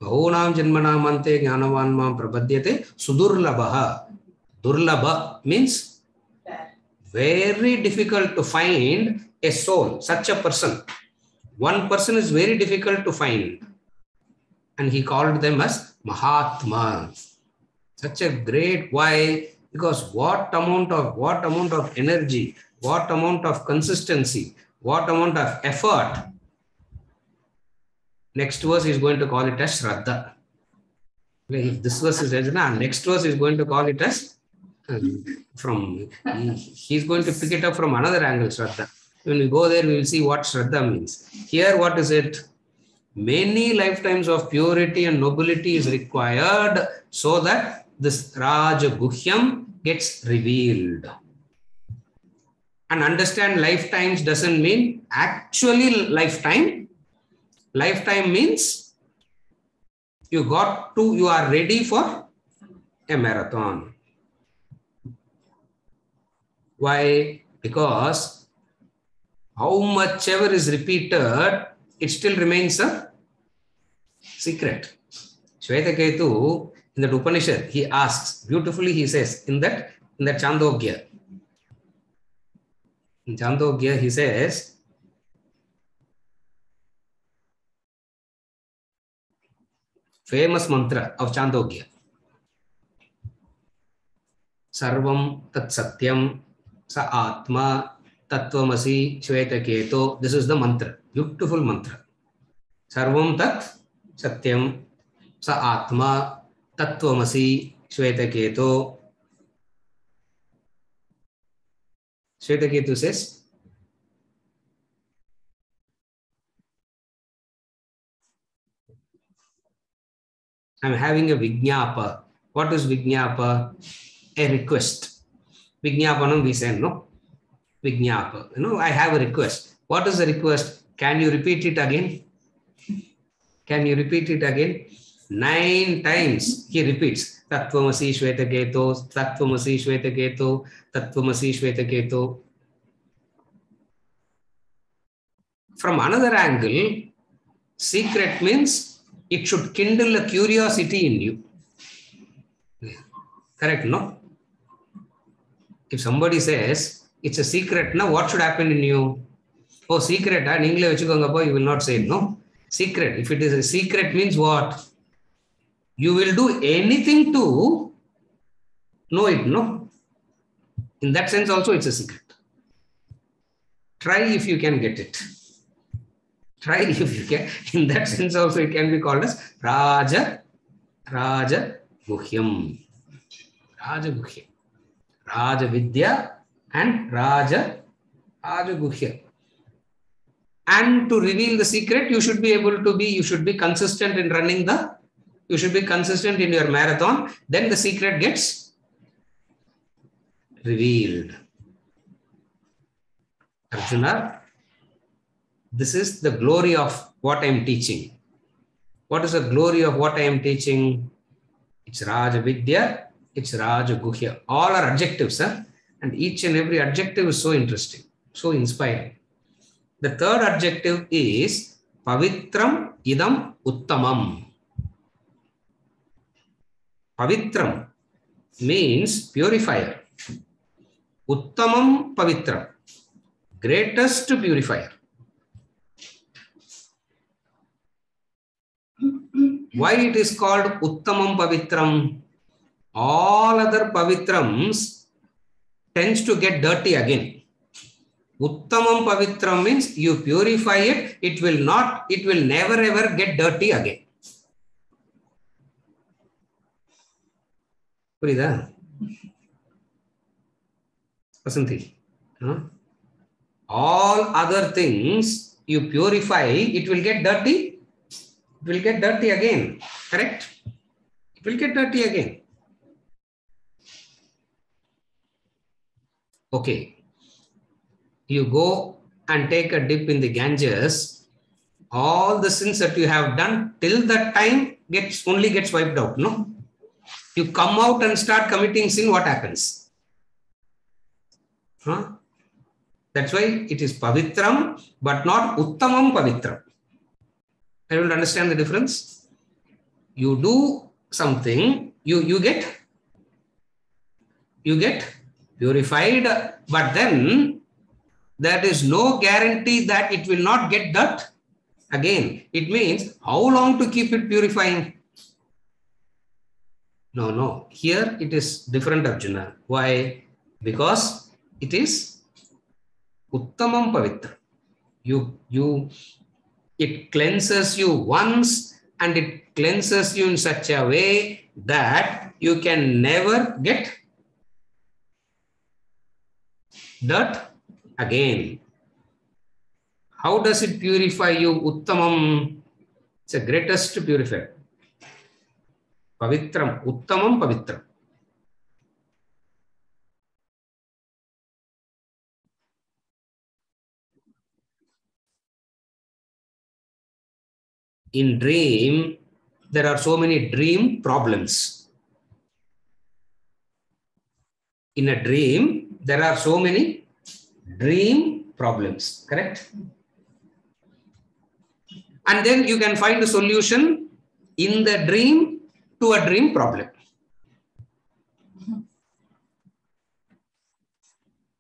Bahunam janmanam ante jnanavan mam prapadyate sudurlabha. Durlabha means very difficult to find a soul, such a person. One person is very difficult to find. And he called them as Mahatma. Such a great, why? Because what amount of energy, what amount of consistency, what amount of effort. Next verse is going to call it as Shraddha. If this verse is Rajna, next verse is going to call it as he's going to pick it up from another angle, Shraddha. When we go there, we will see what Shraddha means. Here, what is it? Many lifetimes of purity and nobility is required so that this Raja Guhyam gets revealed. And understand, lifetimes doesn't mean actually lifetime. Lifetime means you are ready for a marathon. Why? Because how much ever is repeated, it still remains a secret. Shvetaketu, in that Upanishad, he asks, beautifully he says, in that Chandogya. In Chandogya, he says, famous mantra of Chandogya. Sarvam tat satyam sa atma tattvamasi shvetaketo. This is the mantra. Beautiful mantra. Sarvam tat satyam sa atma tattvamasi shvetaketo. Shvetaketu says, I'm having a Vijñāpa. What is Vijñāpa? A request. Vijñāpanam we say, no? Vijñāpa. I have a request. What is the request? Can you repeat it again? Can you repeat it again? 9 times he repeats. Tattvamasi Shvetaketo, Tattvamasi Shvetaketo, Tattvamasi Shvetaketo. From another angle, secret means it should kindle a curiosity in you. Correct, no? If somebody says it's a secret, now what should happen in you? Oh, secret, you will not say no. Secret. If it is a secret means what? You will do anything to know it, no? In that sense also it's a secret. Try if you can get it. Try if you can. In that sense also it can be called as Raja Guhyam. Raja Guhyam. Raja Vidya and Raja Guhyam. And to reveal the secret, you should be consistent in running you should be consistent in your marathon. Then the secret gets revealed. Arjuna, this is the glory of what I am teaching. What is the glory of what I am teaching? It's Raja Vidya, it's Raja Guhya. All are adjectives, huh? And each and every adjective is so interesting, so inspiring. The third adjective is Pavitram Idam Uttamam. Pavitram means purifier. Uttamam Pavitram, greatest purifier. Why it is called Uttamam Pavitram? All other Pavitrams tends to get dirty again. Uttamam Pavitram means you purify it, it will never ever get dirty again. Purida? Vasanti? Huh? All other things you purify, it will get dirty. It will get dirty again. Correct? It will get dirty again. Okay. You go and take a dip in the Ganges. All the sins that you have done till that time only gets wiped out. No? You come out and start committing sin, what happens? Huh? That's why it is Pavitram, but not Uttamam Pavitram. I don't understand the difference. You do something, you get purified, but then there is no guarantee that it will not get dirt again. It means how long to keep it purifying? No. Here it is different, Arjuna. Why? Because it is Uttamam Pavitra. It cleanses you once and it cleanses you in such a way that you can never get dirt again. How does it purify you? Uttamam. It's the greatest purifier. Pavitram. Uttamam Pavitram. In dream, there are so many dream problems. In a dream, there are so many dream problems, correct? And then you can find a solution in the dream to a dream problem.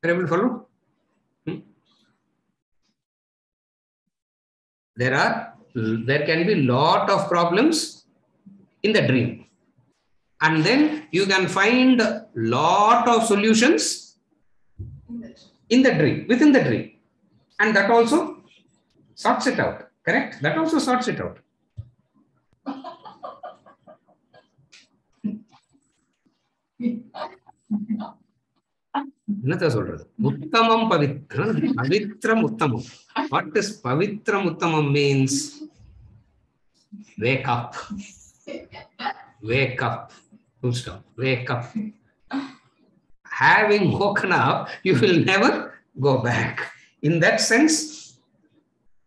Are you able to follow? There can be lot of problems in the dream. And then you can find lot of solutions in the dream, within the dream. And that also sorts it out. Correct? That also sorts it out. Uttamam Pavitram Uttamam. What does Pavitram Uttamam means? Wake up. Wake up. Full stop. Wake up. Having woken up, you will never go back. In that sense,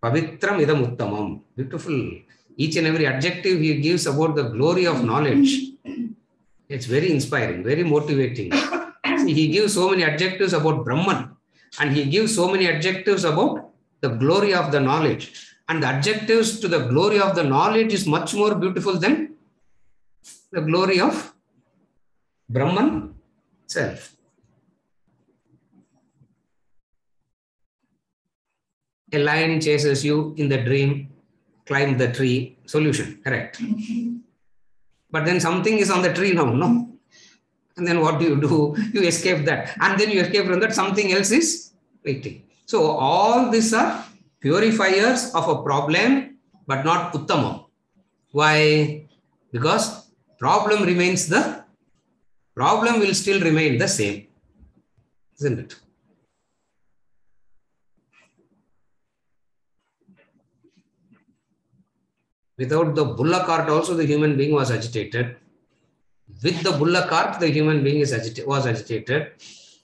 Pavitram Idam Uttamam. Beautiful. Each and every adjective he gives about the glory of knowledge. It's very inspiring, very motivating. See, he gives so many adjectives about Brahman, and he gives so many adjectives about the glory of the knowledge. And the adjectives to the glory of the knowledge is much more beautiful than the glory of Brahman itself. A lion chases you in the dream, climb the tree, solution, correct. But then something is on the tree now, no? And then what do? You escape that. And then you escape from that, something else is waiting. So all these are purifiers of a problem, but not Uttamam. Why? Because problem will still remain the same. Isn't it? Without the bullock cart also the human being was agitated. With the bullock cart, the human being was agitated.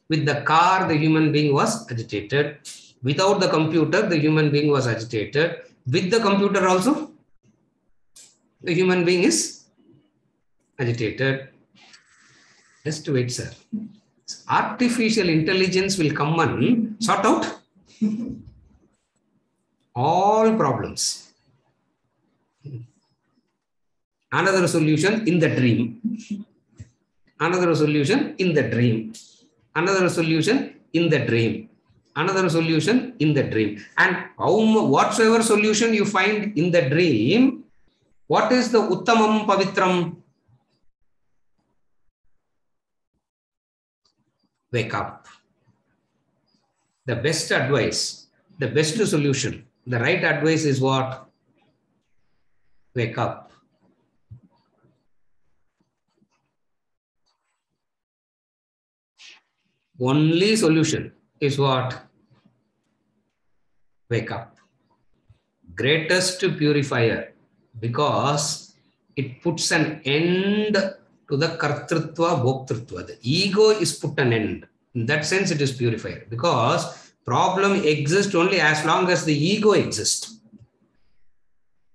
With the car, the human being was agitated. Without the computer, the human being was agitated. With the computer also, the human being is agitated. Just wait, sir. Artificial intelligence will come and sort out all problems. Another solution in the dream. Another solution in the dream. Another solution in the dream. Another solution in the dream. And whatsoever solution you find in the dream, what is the Uttamam Pavitram? Wake up. The best advice, the best solution, the right advice is what? Wake up. Only solution is what? Wake up. Greatest purifier, because it puts an end to the kartrutva, bhoktrutva. The ego is put an end. In that sense, it is purifier, because problem exists only as long as the ego exists.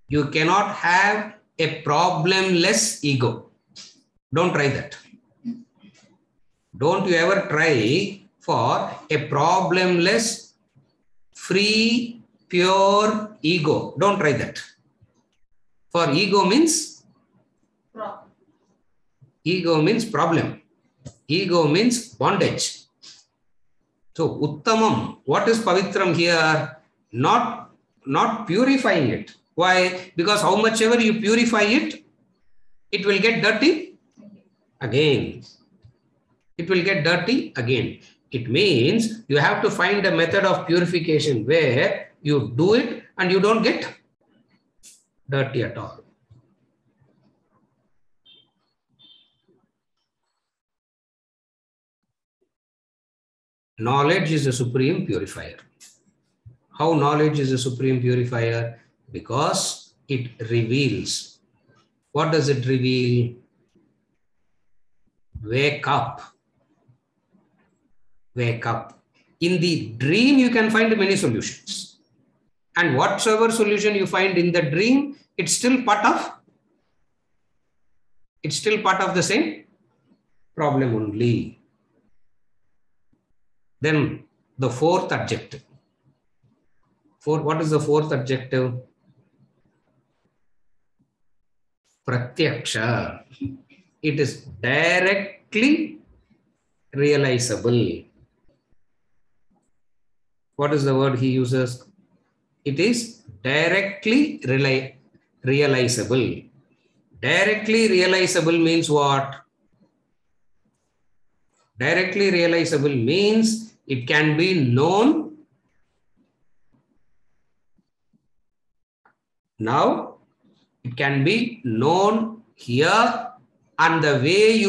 You cannot have a problemless ego. Don't try that. Don't you ever try for a problemless, free, pure ego. Don't try that. For ego means? Problem. Ego means problem. Ego means bondage. So, Uttamam, what is Pavitram here? Not purifying it. Why? Because how much ever you purify it, it will get dirty again. It will get dirty again. It means you have to find a method of purification where you do it and you don't get dirty at all. Knowledge is a supreme purifier. How knowledge is a supreme purifier? Because it reveals. What does it reveal? Wake up. Wake up. In the dream, you can find many solutions. And whatsoever solution you find in the dream, it's still part of the same problem only. Then the fourth adjective. What is the fourth adjective? Pratyaksha. It is directly realizable. What is the word he uses? It is directly realizable. Directly realizable means what? Directly realizable means it can be known now. It can be known here, and the way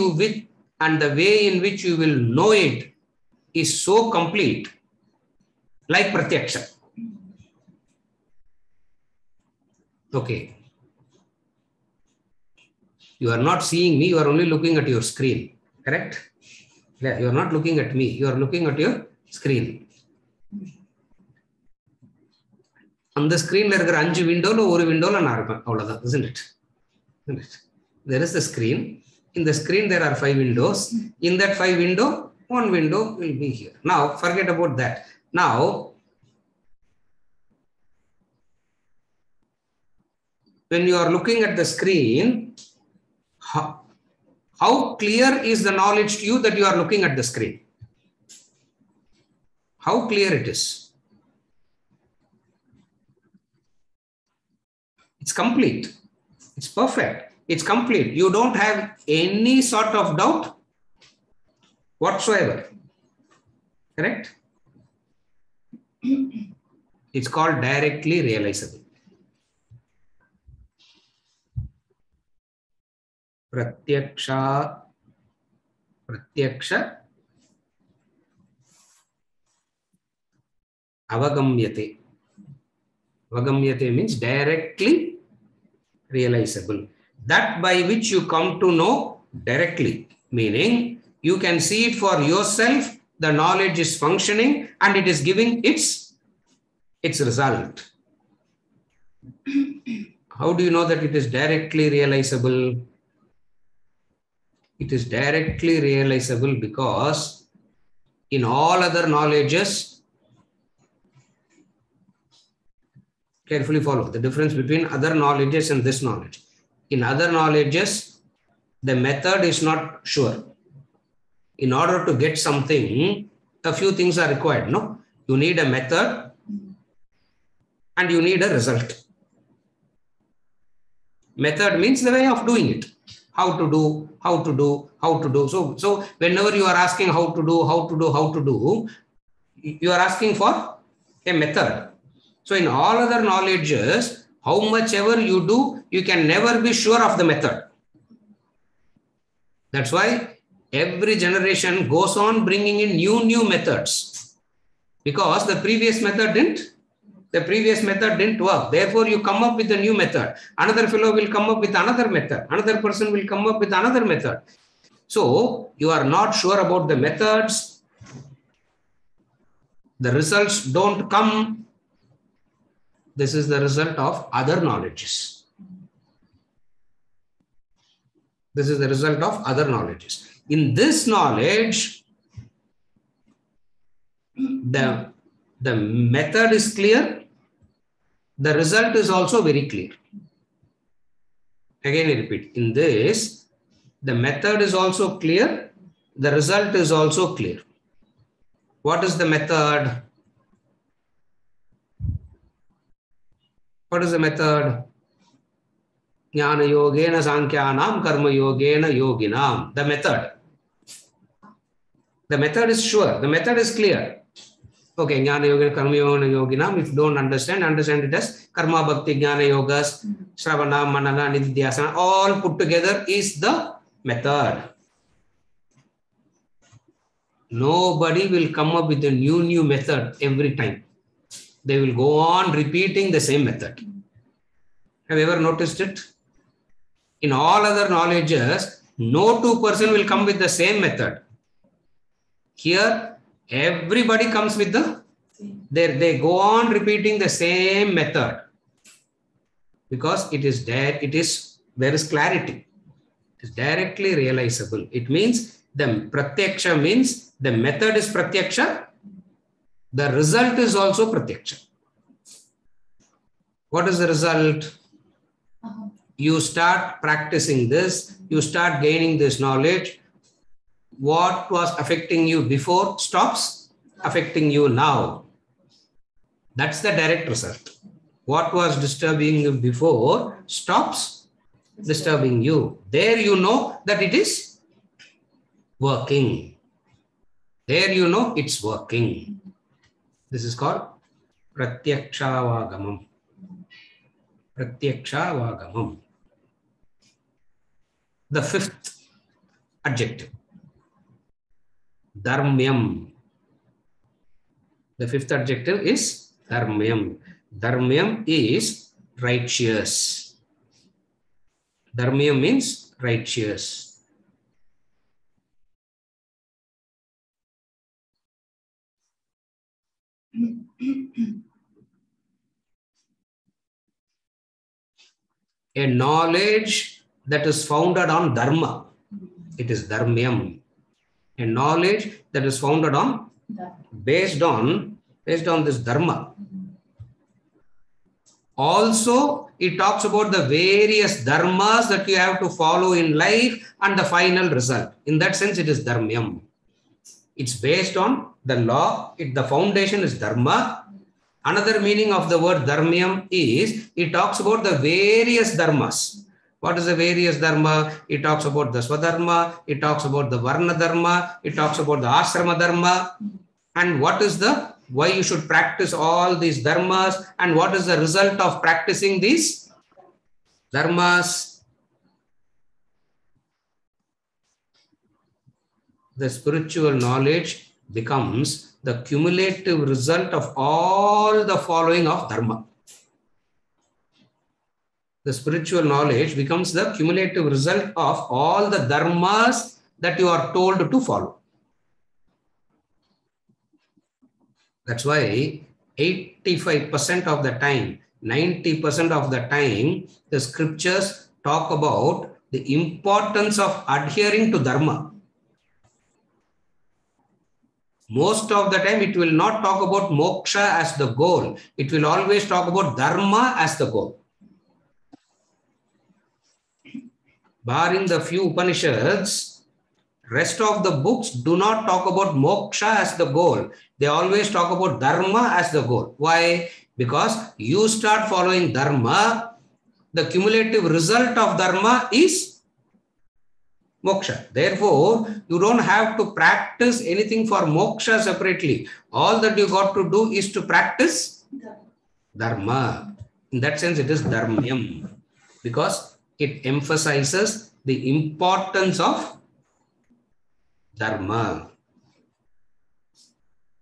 in which you will know it is so complete, like Pratyaksha. Okay. You are not seeing me, you are only looking at your screen. Correct? Yeah, you are not looking at me, you are looking at your screen. On the screen, there are 5 windows, one window, isn't it? There is the screen. In the screen, there are 5 windows. In that 5 windows, one window will be here. Now, forget about that. Now, when you are looking at the screen, how clear is the knowledge to you that you are looking at the screen? How clear it is? It's complete. It's perfect. It's complete. You don't have any sort of doubt whatsoever. Correct? It's called directly realizable. Pratyaksha. Avagamyate. Avagamyate means directly realizable. That by which you come to know directly, meaning you can see it for yourself, the knowledge is functioning and it is giving its result. How do you know that it is directly realizable? It is directly realizable because in all other knowledges, carefully follow the difference between other knowledges and this knowledge. In other knowledges, the method is not sure. In order to get something, a few things are required. No, you need a method and you need a result. Method means the way of doing it. How to do. So whenever you are asking how to do, You are asking for a method. So in all other knowledges, how much ever you do, you can never be sure of the method. That's why every generation goes on bringing in new methods, because the previous method didn't work. Therefore, you come up with a new method. Another fellow will come up with another method. Another person will come up with another method. So you are not sure about the methods. The results don't come. This is the result of other knowledges. This is the result of other knowledges. In this knowledge, the method is clear. The result is also very clear. Again, I repeat. In this, the method is also clear. The result is also clear. What is the method? What is the method? Jnana yogena sankyanam karma yogena yoginam. The method. The method is sure. The method is clear. Okay, jnana yogena karma yogena yoginam. If you don't understand it as karma bhakti jnana yogas, shravana, manana, nididhyasana, all put together is the method. Nobody will come up with a new method every time. They will go on repeating the same method. Have you ever noticed it? In all other knowledges, no two person will come with the same method. Here, everybody comes with they go on repeating the same method, because there is clarity. It is directly realizable. It means the pratyaksha means the method is pratyaksha. The result is also pratyaksha. What is the result? You start practicing this, you start gaining this knowledge. What was affecting you before stops affecting you now. That's the direct result. What was disturbing you before stops disturbing you. There you know that it is working. There you know it's working. This is called pratyaksha-vagamam. Pratyaksha-vagamam. The fifth adjective, dharmyam. The fifth adjective is dharmyam. Dharmyam is righteous. Dharmyam means righteous. A knowledge that is founded on dharma, it is dharmyam. A knowledge that is founded on, based on this dharma. Also, it talks about the various dharmas that you have to follow in life and the final result. In that sense, it is dharmyam. It's based on the law. The foundation is dharma. Another meaning of the word dharmyam is it talks about the various dharmas. What is the various dharma? It talks about the swadharma. It talks about the varna dharma. It talks about the ashrama dharma. And what is why you should practice all these dharmas, and what is the result of practicing these dharmas? The spiritual knowledge becomes the cumulative result of all the following of dharma. The spiritual knowledge becomes the cumulative result of all the dharmas that you are told to follow. That's why 85% of the time, 90% of the time, the scriptures talk about the importance of adhering to dharma. Most of the time, it will not talk about moksha as the goal. It will always talk about dharma as the goal. Barring the few Upanishads, rest of the books do not talk about moksha as the goal. They always talk about dharma as the goal. Why? Because you start following dharma, the cumulative result of dharma is Moksha. Therefore, you don't have to practice anything for moksha separately. All that you got to do is to practice dharma. In that sense, it is dharmyam, because it emphasizes the importance of dharma.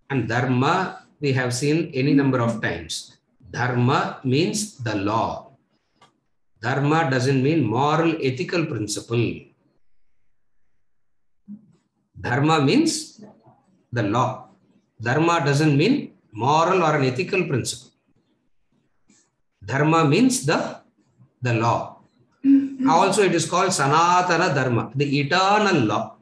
And dharma, we have seen any number of times. Dharma means the law. Dharma doesn't mean moral, ethical principle. Dharma means the law. Dharma doesn't mean moral or an ethical principle. Dharma means the law. Also, it is called Sanatana Dharma, the eternal law.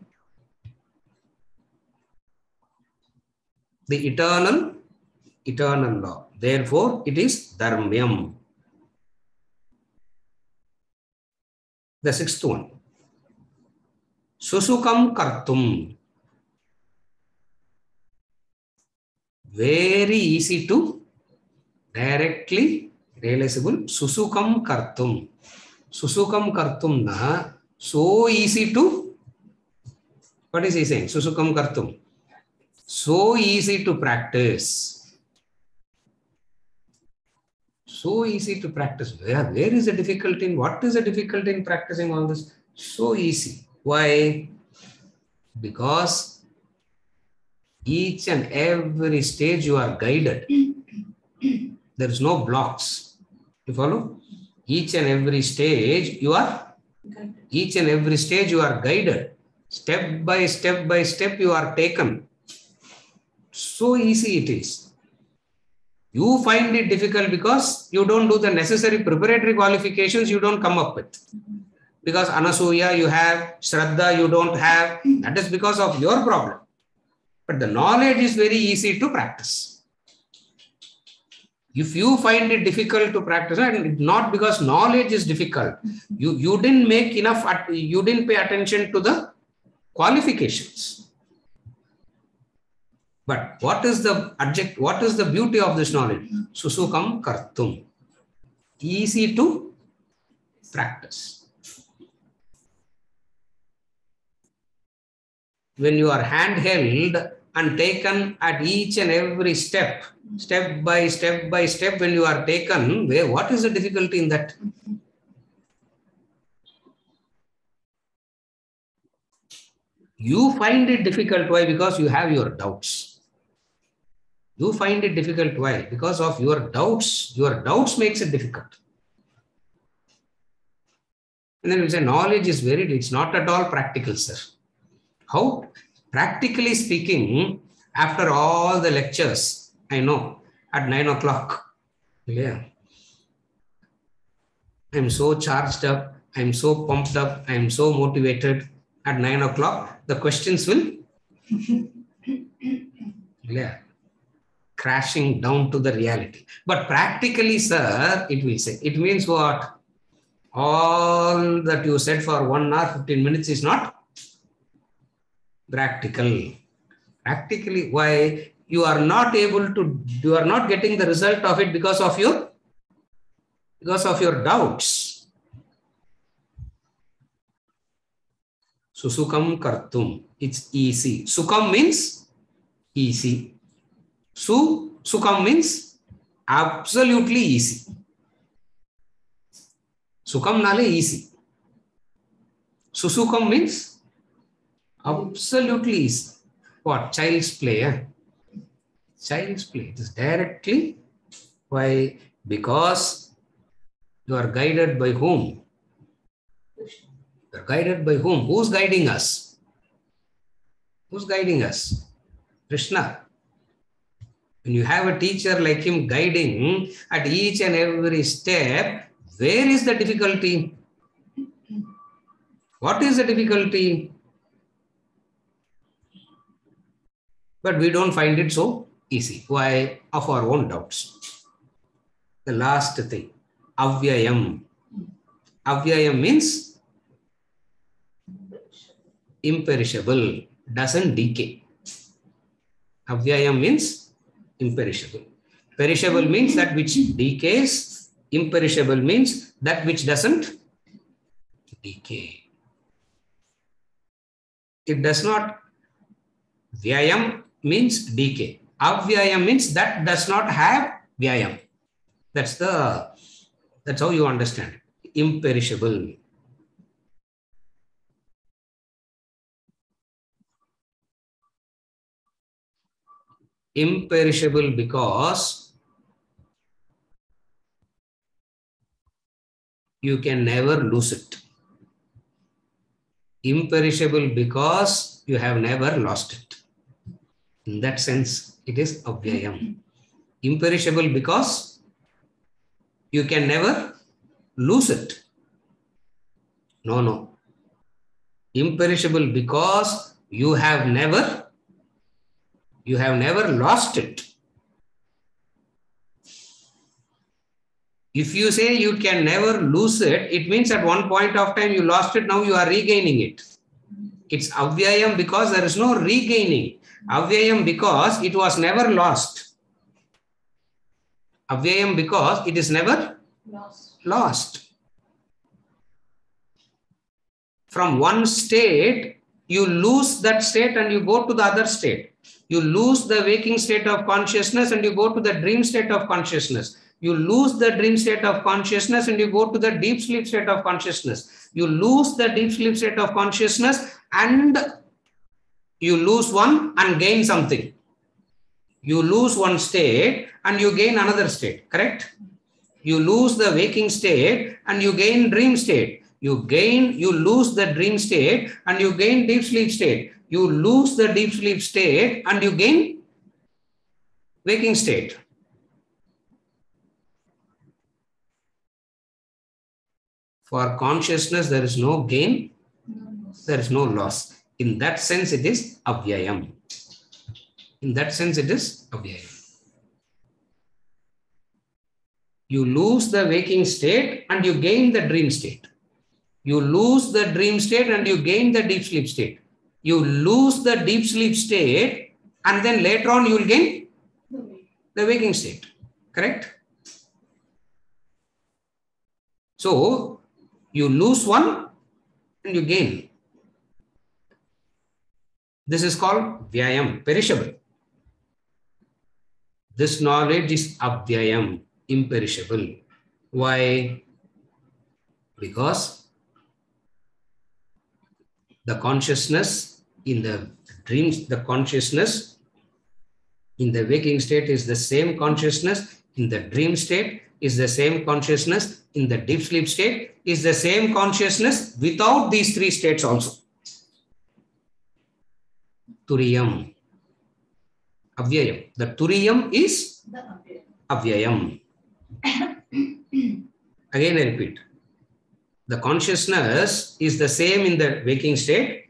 The eternal law. Therefore, it is dharmyam. The sixth one. Susukam kartum. Very easy to directly realizable. Susukam kartum. Susukam kartum na. So easy to. What is he saying? Susukam kartum. So easy to practice. So easy to practice. Where is the difficulty in? What is the difficulty in practicing all this? So easy. Why? Because each and every stage you are guided. There is no blocks. You follow? Each and every stage you are guided. Step by step you are taken. So easy it is. You find it difficult because you don't do the necessary preparatory qualifications, you don't come up with. Because Anasuya you have, Shraddha you don't have. That is because of your problem. But the knowledge is very easy to practice. If you find it difficult to practice, and not because knowledge is difficult, you didn't make enough, you didn't pay attention to the qualifications. But what is the beauty of this knowledge? Susukam kartum. Easy to practice. When you are handheld and taken at each and every step by step, when you are taken, what is the difficulty in that? You find it difficult. Why? Because you have your doubts. You find it difficult. Why? Because of your doubts. Your doubts makes it difficult. And then we say knowledge is it's not at all practical, sir. How? Practically speaking, after all the lectures, I know, at 9 o'clock, yeah, I'm so charged up, I'm so pumped up, I'm so motivated. At 9 o'clock, the questions will crashing down to the reality. But practically, sir, it will say, it means what? All that you said for 1 hour, 15 minutes is not practical. Practically, why? You are not getting the result of it because of your doubts. Susukam kartum. It's easy. Sukam means easy. Sukam means absolutely easy. Sukam nale easy. Susukam means absolutely easy. What? Child's play. Eh? Child's play. It is directly. Why? Because you are guided by whom? You are guided by whom? Who's guiding us? Who's guiding us? Krishna. When you have a teacher like him guiding at each and every step, where is the difficulty? What is the difficulty? But we don't find it so easy. Why? Of our own doubts. The last thing, avyayam. Avyayam means imperishable, doesn't decay. Avyayam means imperishable. Perishable means that which decays. Imperishable means that which doesn't decay. It does not. Vyayam means decay. Avyayam means that does not have vyayam. That's how you understand. Imperishable. Imperishable because you can never lose it. Imperishable because you have never lost it. In that sense, it is avyayam. Imperishable because you can never lose it. No. Imperishable because you have never lost it. If you say you can never lose it, it means at one point of time you lost it, now you are regaining it. It's avyayam because there is no regaining. Avyayam because it was never lost. Avyayam because it is never lost. From one state, you lose that state and you go to the other state. You lose the waking state of consciousness and you go to the dream state of consciousness. You lose the dream state of consciousness and you go to the deep sleep state of consciousness. You lose the deep sleep state of consciousness and you lose one and gain something. You lose one state and you gain another state, correct? You lose the waking state and you gain dream state. You lose the dream state and you gain deep sleep state. You lose the deep sleep state and you gain waking state. For consciousness, there is no gain, there is no loss. In that sense, it is avyayam. In that sense, it is avyayam. You lose the waking state and you gain the dream state. You lose the dream state and you gain the deep sleep state. You lose the deep sleep state and then later on you will gain the waking state. Correct? So, you lose one and you gain. This is called vyayam, perishable. This knowledge is avyayam, imperishable. Why? Because the consciousness in the dreams, the consciousness in the waking state is the same consciousness, in the dream state is the same consciousness, in the deep sleep state is the same consciousness without these three states also. Turiyam. Avyayam. The turiyam is avyayam. Again I repeat. The consciousness is the same in the waking state.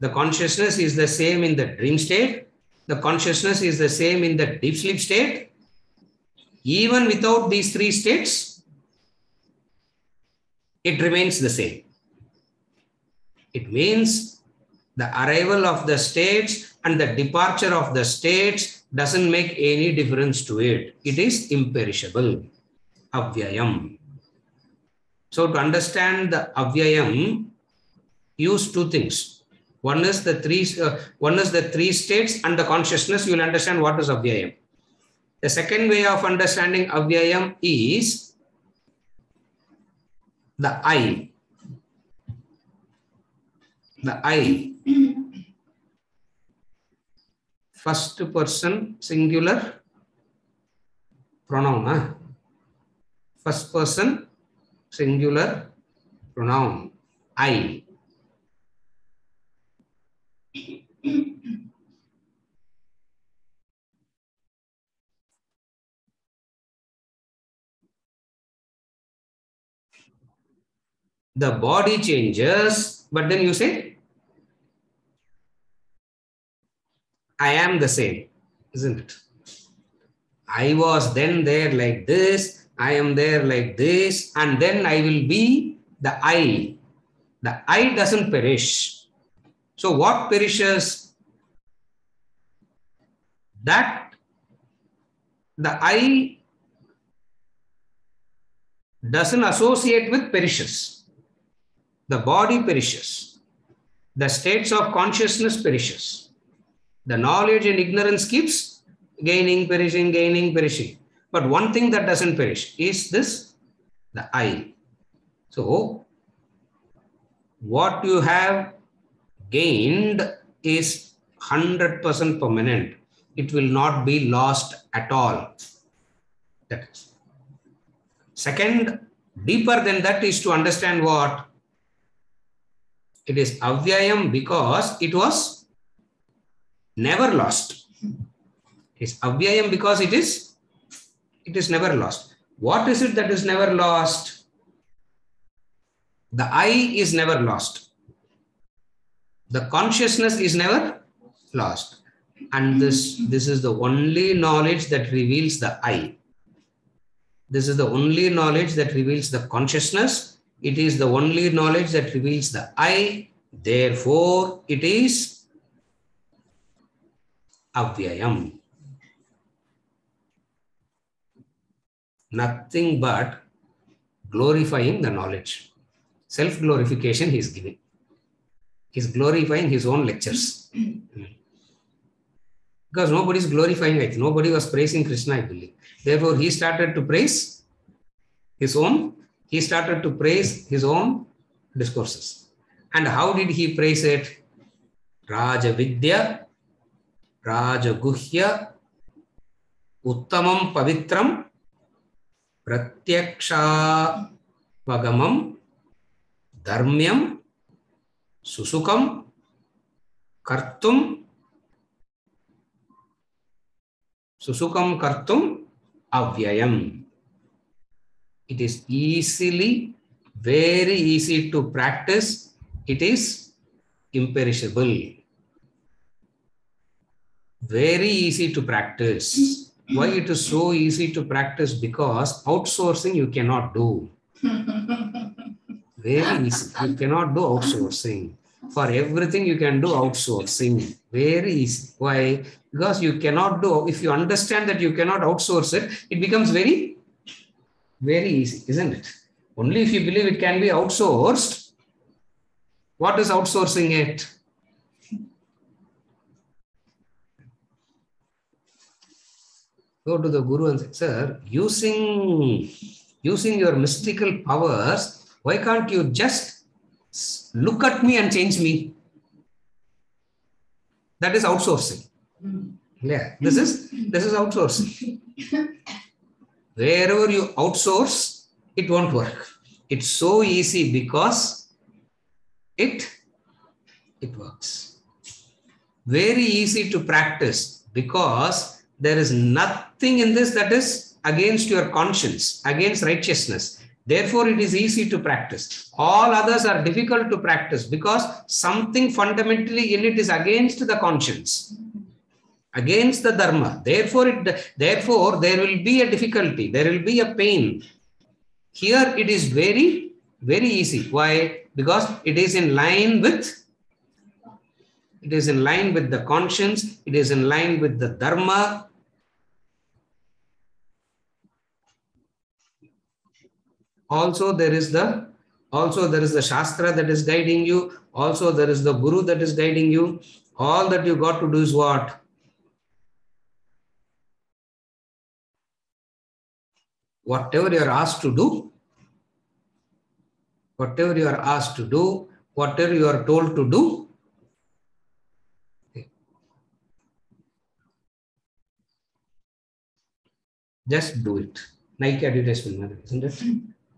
The consciousness is the same in the dream state. The consciousness is the same in the deep sleep state. Even without these three states, it remains the same. It means the arrival of the states and the departure of the states doesn't make any difference to it. It is imperishable. Avyayam. So to understand the avyayam, use two things. One is the three states and the consciousness. You will understand what is avyayam. The second way of understanding avyayam is the I. The I. First person singular pronoun. First person singular pronoun. I. The body changes, but then you say, I am the same, isn't it? I was then there like this, I am there like this, and then I will be the I. The I doesn't perish. So what perishes? That the I doesn't associate with perishes. The body perishes. The states of consciousness perishes. The knowledge and ignorance keeps gaining, perishing. But one thing that doesn't perish is this, the I. So, what you have gained is 100% permanent. It will not be lost at all. That is. Second, deeper than that is to understand what? It is avyayam because it was never lost. It is avyayam because it is never lost. What is it that is never lost? The I is never lost. The consciousness is never lost. And this is the only knowledge that reveals the I. This is the only knowledge that reveals the consciousness. It is the only knowledge that reveals the I. Therefore, it is avyayam. Nothing but glorifying the knowledge. Self-glorification he is giving. He is glorifying his own lectures. Because nobody is glorifying it. Nobody was praising Krishna, I believe. Therefore, he started to praise his own. He started to praise his own discourses. And how did he praise it? Raja Vidya, Raja Guhya, Uttamam Pavitram, Pratyaksha Vagamam, Dharmyam, Susukam, Kartum, Avyayam. It is very easy to practice. It is imperishable. Very easy to practice. Why it is so easy to practice? Because outsourcing you cannot do. Very easy. You cannot do outsourcing. For everything you can do outsourcing. Very easy. Why? Because you cannot do, if you understand that you cannot outsource it, it becomes very, very easy, isn't it? Only if you believe it can be outsourced. What is outsourcing it? Go to the Guru and say, sir, using your mystical powers, why can't you just look at me and change me? That is outsourcing. Yeah, this is outsourcing. Wherever you outsource, it won't work. It's so easy because it works. Very easy to practice because there is nothing in this that is against your conscience, against righteousness. Therefore, it is easy to practice. All others are difficult to practice because something fundamentally in it is against the conscience, against the dharma. Therefore, there will be a difficulty. There will be a pain. Here, it is very, very easy. Why? Because it is in line with the conscience. It is in line with the dharma. Also, there is the Shastra that is guiding you. Also, there is the Guru that is guiding you. All that you got to do is what? Whatever you are asked to do, whatever you are told to do, just do it. Nike advertisement, isn't it?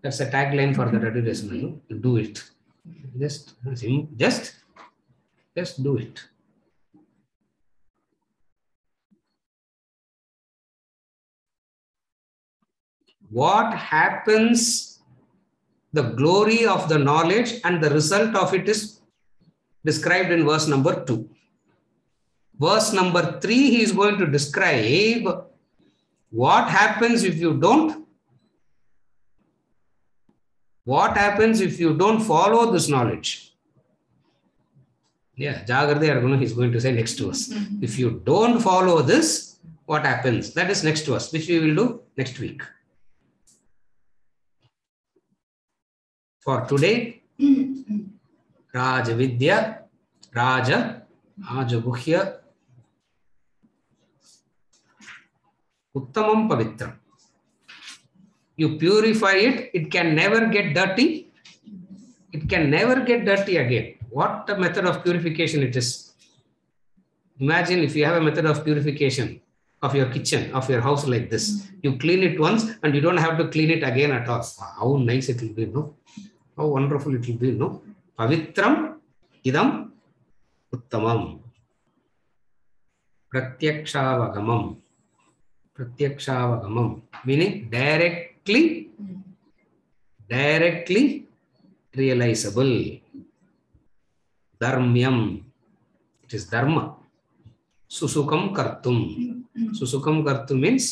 That's a tagline for that advertisement. No? Do it. Just do it. What happens? The glory of the knowledge and the result of it is described in verse number 2. Verse number 3, he is going to describe what happens if you don't. What happens if you don't follow this knowledge? Yeah, Jagrade, he's going to say next to us. If you don't follow this, what happens? That is next to us, which we will do next week. For today, Raja Vidya, Raja, Ajaguhya, Uttamam Pavitram. You purify it, it can never get dirty. It can never get dirty again. What a method of purification it is. Imagine if you have a method of purification of your kitchen, of your house like this. You clean it once and you don't have to clean it again at all. How nice it will be, no? How wonderful it will be, no? Pavitram idam uttamam. Pratyakshaavagamam. Pratyakshaavagamam. Meaning directly realizable. Dharmyam. It is dharma. Susukam kartum. Susukam kartum means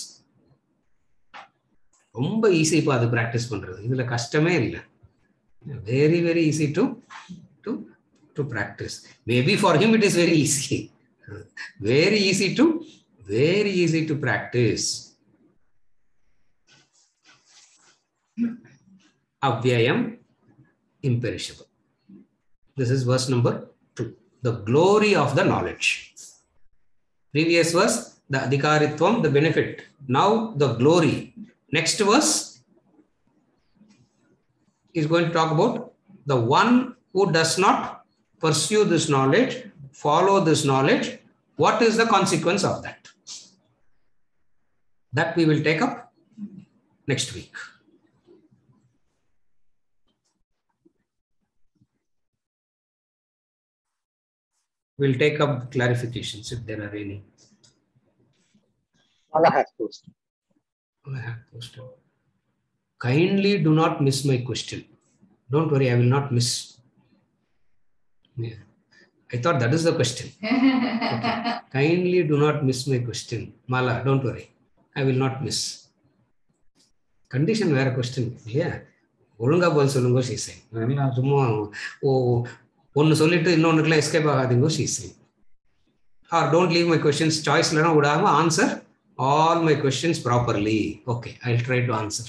ரொம்ப easy இப்போ அது practice பண்றது. இதுல கஷ்டமே இல்லை. Very, very easy to practice. Maybe for him it is very easy. Very easy to practice. Avyayam, imperishable. This is verse number 2. The glory of the knowledge. Previous verse, the adhikaritvam, the benefit. Now the glory. Next verse is going to talk about the one who does not pursue this knowledge, follow this knowledge. What is the consequence of that? That we will take up next week. We'll take up clarifications if there are any. Allah has posted. I have posted. Kindly do not miss my question. Don't worry, I will not miss. Yeah. I thought that is the question. Okay. Kindly do not miss my question. Mala, don't worry. I will not miss. Condition where a question. Yeah. ஒழுங்கா பதில் சொல்லுங்க சீசை. சும்மா ஒன்னு சொல்லிட்டு இன்னொன்னுக்குலாம் escape ஆகாதீங்க சீசை. Or don't leave my questions choice இல்லைன்னா விடாம answer all my questions properly. Okay, I'll try to answer.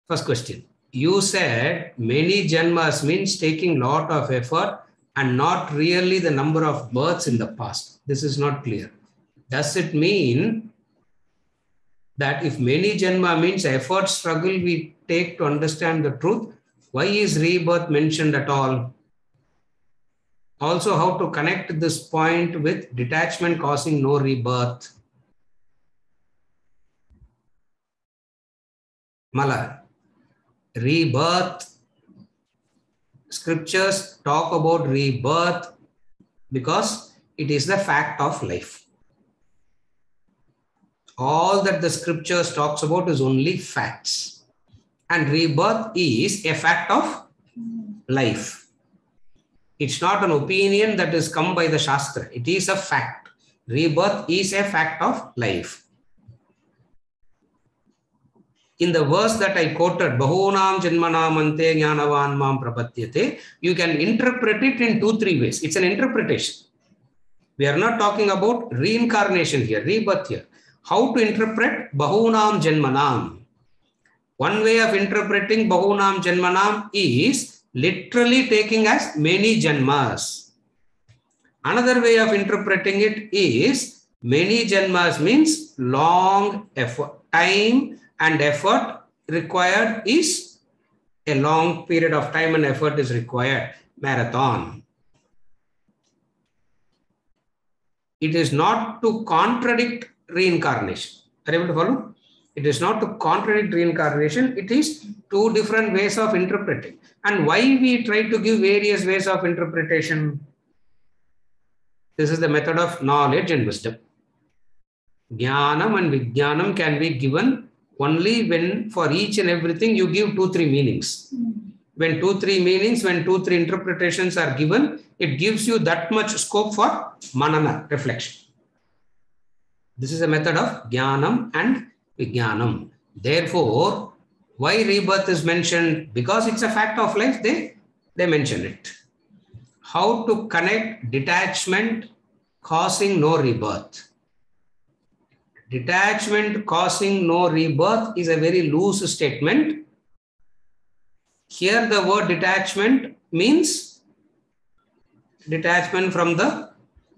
First question. You said many janmas means taking lot of effort and not really the number of births in the past. This is not clear. Does it mean that if many janma means effort, struggle we take to understand the truth, why is rebirth mentioned at all? Also, how to connect this point with detachment causing no rebirth? Mala, rebirth, scriptures talk about rebirth because it is the fact of life. All that the scriptures talks about is only facts. And rebirth is a fact of life. It's not an opinion that is come by the Shastra. It is a fact. Rebirth is a fact of life. In the verse that I quoted, Bahunam Janmanam Ante Jnanavan Mam Prapatyate, you can interpret it in 2-3 ways. It's an interpretation. We are not talking about reincarnation here, rebirth here. How to interpret Bahunam Janmanam? One way of interpreting Bahunam Janmanam is literally taking as many janmas. Another way of interpreting it is many janmas means long effort, time and effort required is a long period of time and effort is required, marathon. It is not to contradict reincarnation. Are you able to follow? It is not to contradict reincarnation. It is 2 different ways of interpreting. And why we try to give various ways of interpretation? This is the method of knowledge and wisdom. Jnanam and Vijnanam can be given only when for each and everything you give 2-3 meanings. When 2-3 meanings, when 2-3 interpretations are given, it gives you that much scope for manana, reflection. This is a method of Jnanam and Vijnanam. Therefore, why rebirth is mentioned? Because it's a fact of life, they mention it. How to connect detachment causing no rebirth? Detachment causing no rebirth is a very loose statement. Here the word detachment means detachment from the,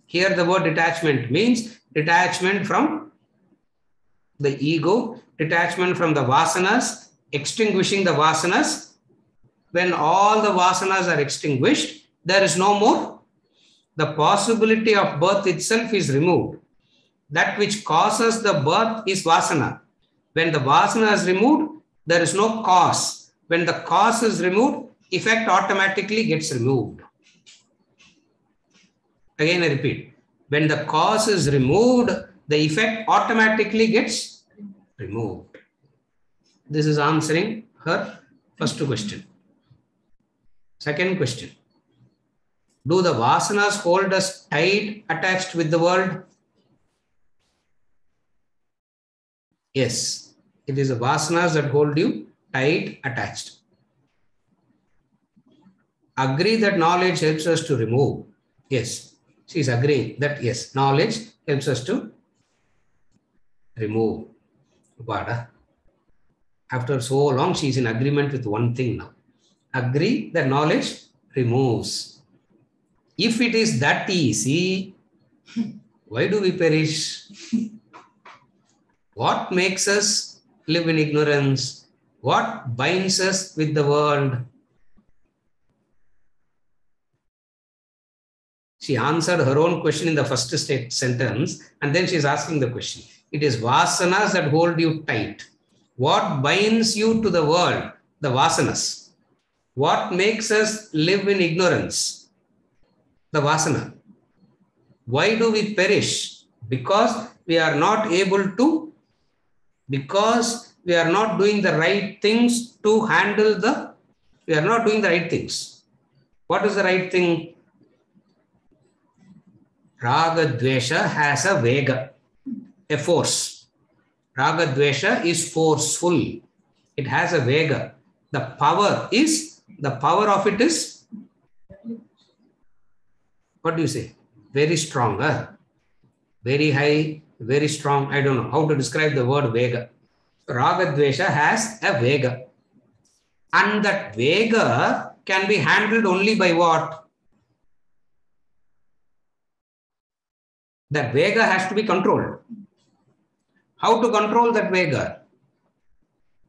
here the word detachment means detachment from the ego, detachment from the vasanas, extinguishing the vasanas. When all the vasanas are extinguished, there is no more. The possibility of birth itself is removed. That which causes the birth is vasana. When the vasana is removed, there is no cause. When the cause is removed, effect automatically gets removed. Again, I repeat. When the cause is removed, the effect automatically gets removed. This is answering her first question. Second question. Do the vasanas hold us tight, attached with the world? Yes. It is the vasanas that hold you tight, attached. Agree that knowledge helps us to remove. Yes. She is agreeing that yes, knowledge helps us to remove. Upada. After so long, she is in agreement with one thing now. Agree that knowledge removes. If it is that easy, why do we perish? What makes us live in ignorance? What binds us with the world? She answered her own question in the first sentence, and then she is asking the question. It is vasanas that hold you tight. What binds you to the world? The vasanas. What makes us live in ignorance? The vasana. Why do we perish? Because we are not able to, because we are not doing the right things to handle the, we are not doing the right things. What is the right thing? Raga Dvesha has a vega, a force. Raga Dvesha is forceful. It has a vega. The power of it is, what do you say? Very strong, very high, very strong. I don't know how to describe the word vega. Raga Dvesha has a vega. And that vega can be handled only by what? That vega has to be controlled. How to control that vega?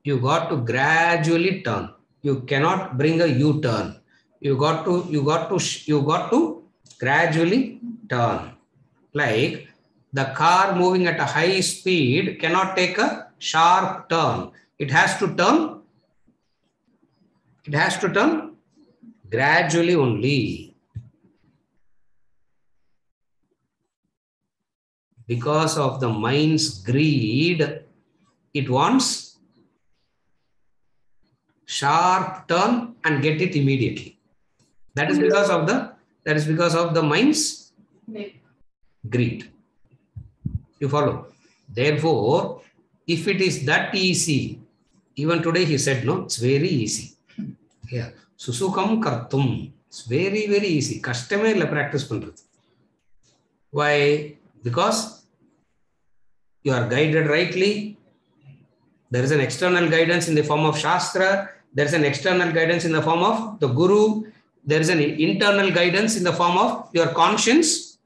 You got to gradually turn. You cannot bring a U-turn. You got to gradually turn. Like the car moving at a high speed cannot take a sharp turn. It has to turn. It has to turn gradually only. Because of the mind's greed, it wants sharp turn and get it immediately. That is because of the mind's greed. You follow? Therefore, if it is that easy, even today he said, no, it's very easy. Yeah. Susukam kartum. It's very, very easy. Kastame illa practice pandrathu. Why? Because you are guided rightly. There is an external guidance in the form of Shastra. There is an external guidance in the form of the Guru. There is an internal guidance in the form of your conscience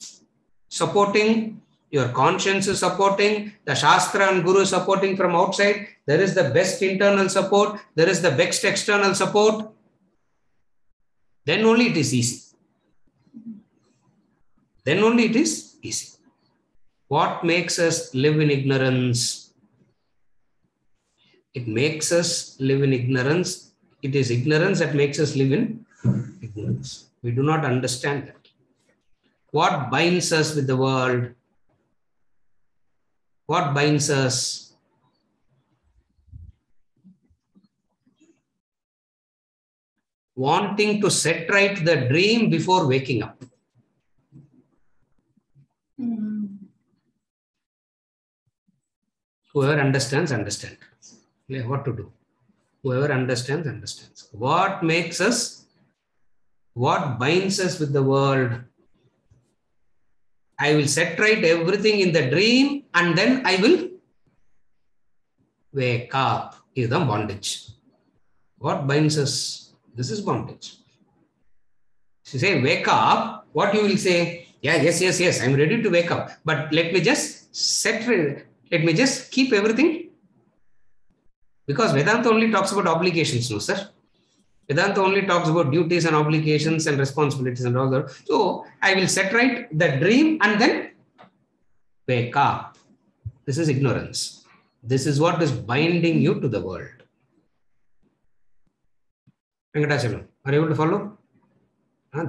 supporting. Your conscience is supporting. The Shastra and Guru supporting from outside. There is the best internal support. There is the best external support. Then only it is easy. Then only it is easy. What makes us live in ignorance? It makes us live in ignorance. It is ignorance that makes us live in ignorance. We do not understand that. What binds us with the world? What binds us? Wanting to set right the dream before waking up. Whoever understands, understands. What to do? Whoever understands, understands. What makes us, what binds us with the world? I will set right everything in the dream and then I will wake up. Is the bondage. What binds us? This is bondage. If you say wake up, what you will say? Yeah, yes, I'm ready to wake up. But let me just let me just keep everything. Because Vedanta only talks about obligations, no, sir. Vedanta only talks about duties and obligations and responsibilities and all that. So I will set right the dream and then wake up. This is ignorance. This is what is binding you to the world. Venkatachalam, are you able to follow?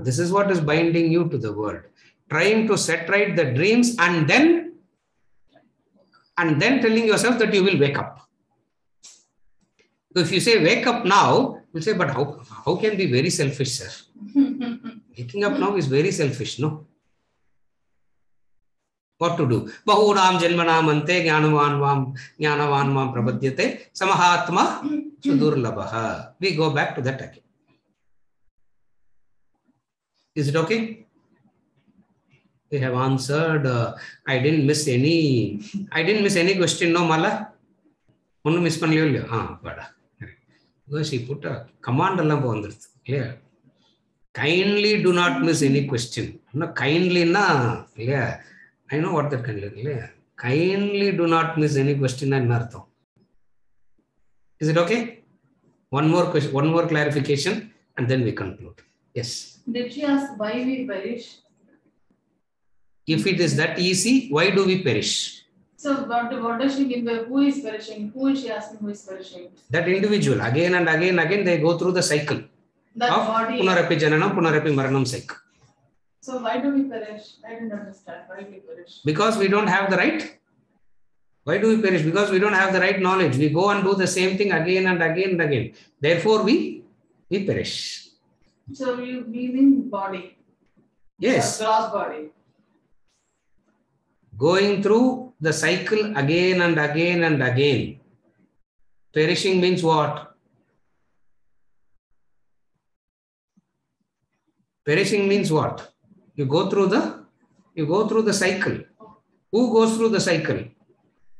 This is what is binding you to the world. Trying to set right the dreams and then telling yourself that you will wake up. So if you say wake up now, you'll say, but how can be very selfish, sir? Waking up now is very selfish, no? What to do? Bahunam janmanam ante jnanavan mam prapadyate samahatma sudurlabha. We go back to that again. Is it okay? We have answered. I didn't miss any question, no, Mala? One miss panniyo? Bada. Because she put a command allam. Yeah. Kindly do not miss any question. No, kindly na. Yeah. I know what that kindly. Yeah. Kindly do not miss any question and nartho. Is it okay? One more question, one more clarification, and then we conclude. Yes. Did she ask why we perish? If it is that easy, why do we perish? So what does she mean by who is perishing? Who is she asking who is perishing? That individual, again and again, they go through the cycle That of body. Punarapi Jananam, Punarapi Maranam cycle. So why do we perish? I didn't understand. Why we perish? Because we don't have the right. Why do we perish? Because we don't have the right knowledge. We go and do the same thing again and again and again. Therefore, we perish. So we mean body. Yes. Gross body. Going through the cycle again and again and again. Perishing means what? Perishing means what? You go through the cycle. Who goes through the cycle?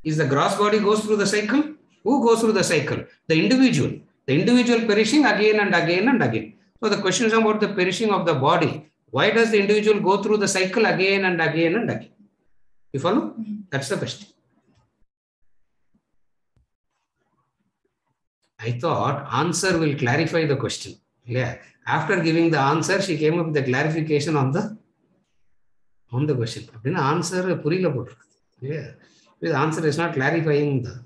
Is the gross body goes through the cycle? Who goes through the cycle? The individual. The individual perishing again and again and again. So the question is about the perishing of the body. Why does the individual go through the cycle again and again and again? You follow? That's the question. I thought answer will clarify the question. Yeah. After giving the answer, she came up with the clarification on the question. Answer yeah. The answer is not clarifying the.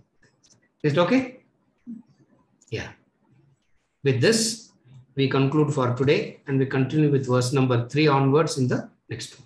Is it okay? Yeah. With this, we conclude for today and we continue with verse number 3 onwards in the next one.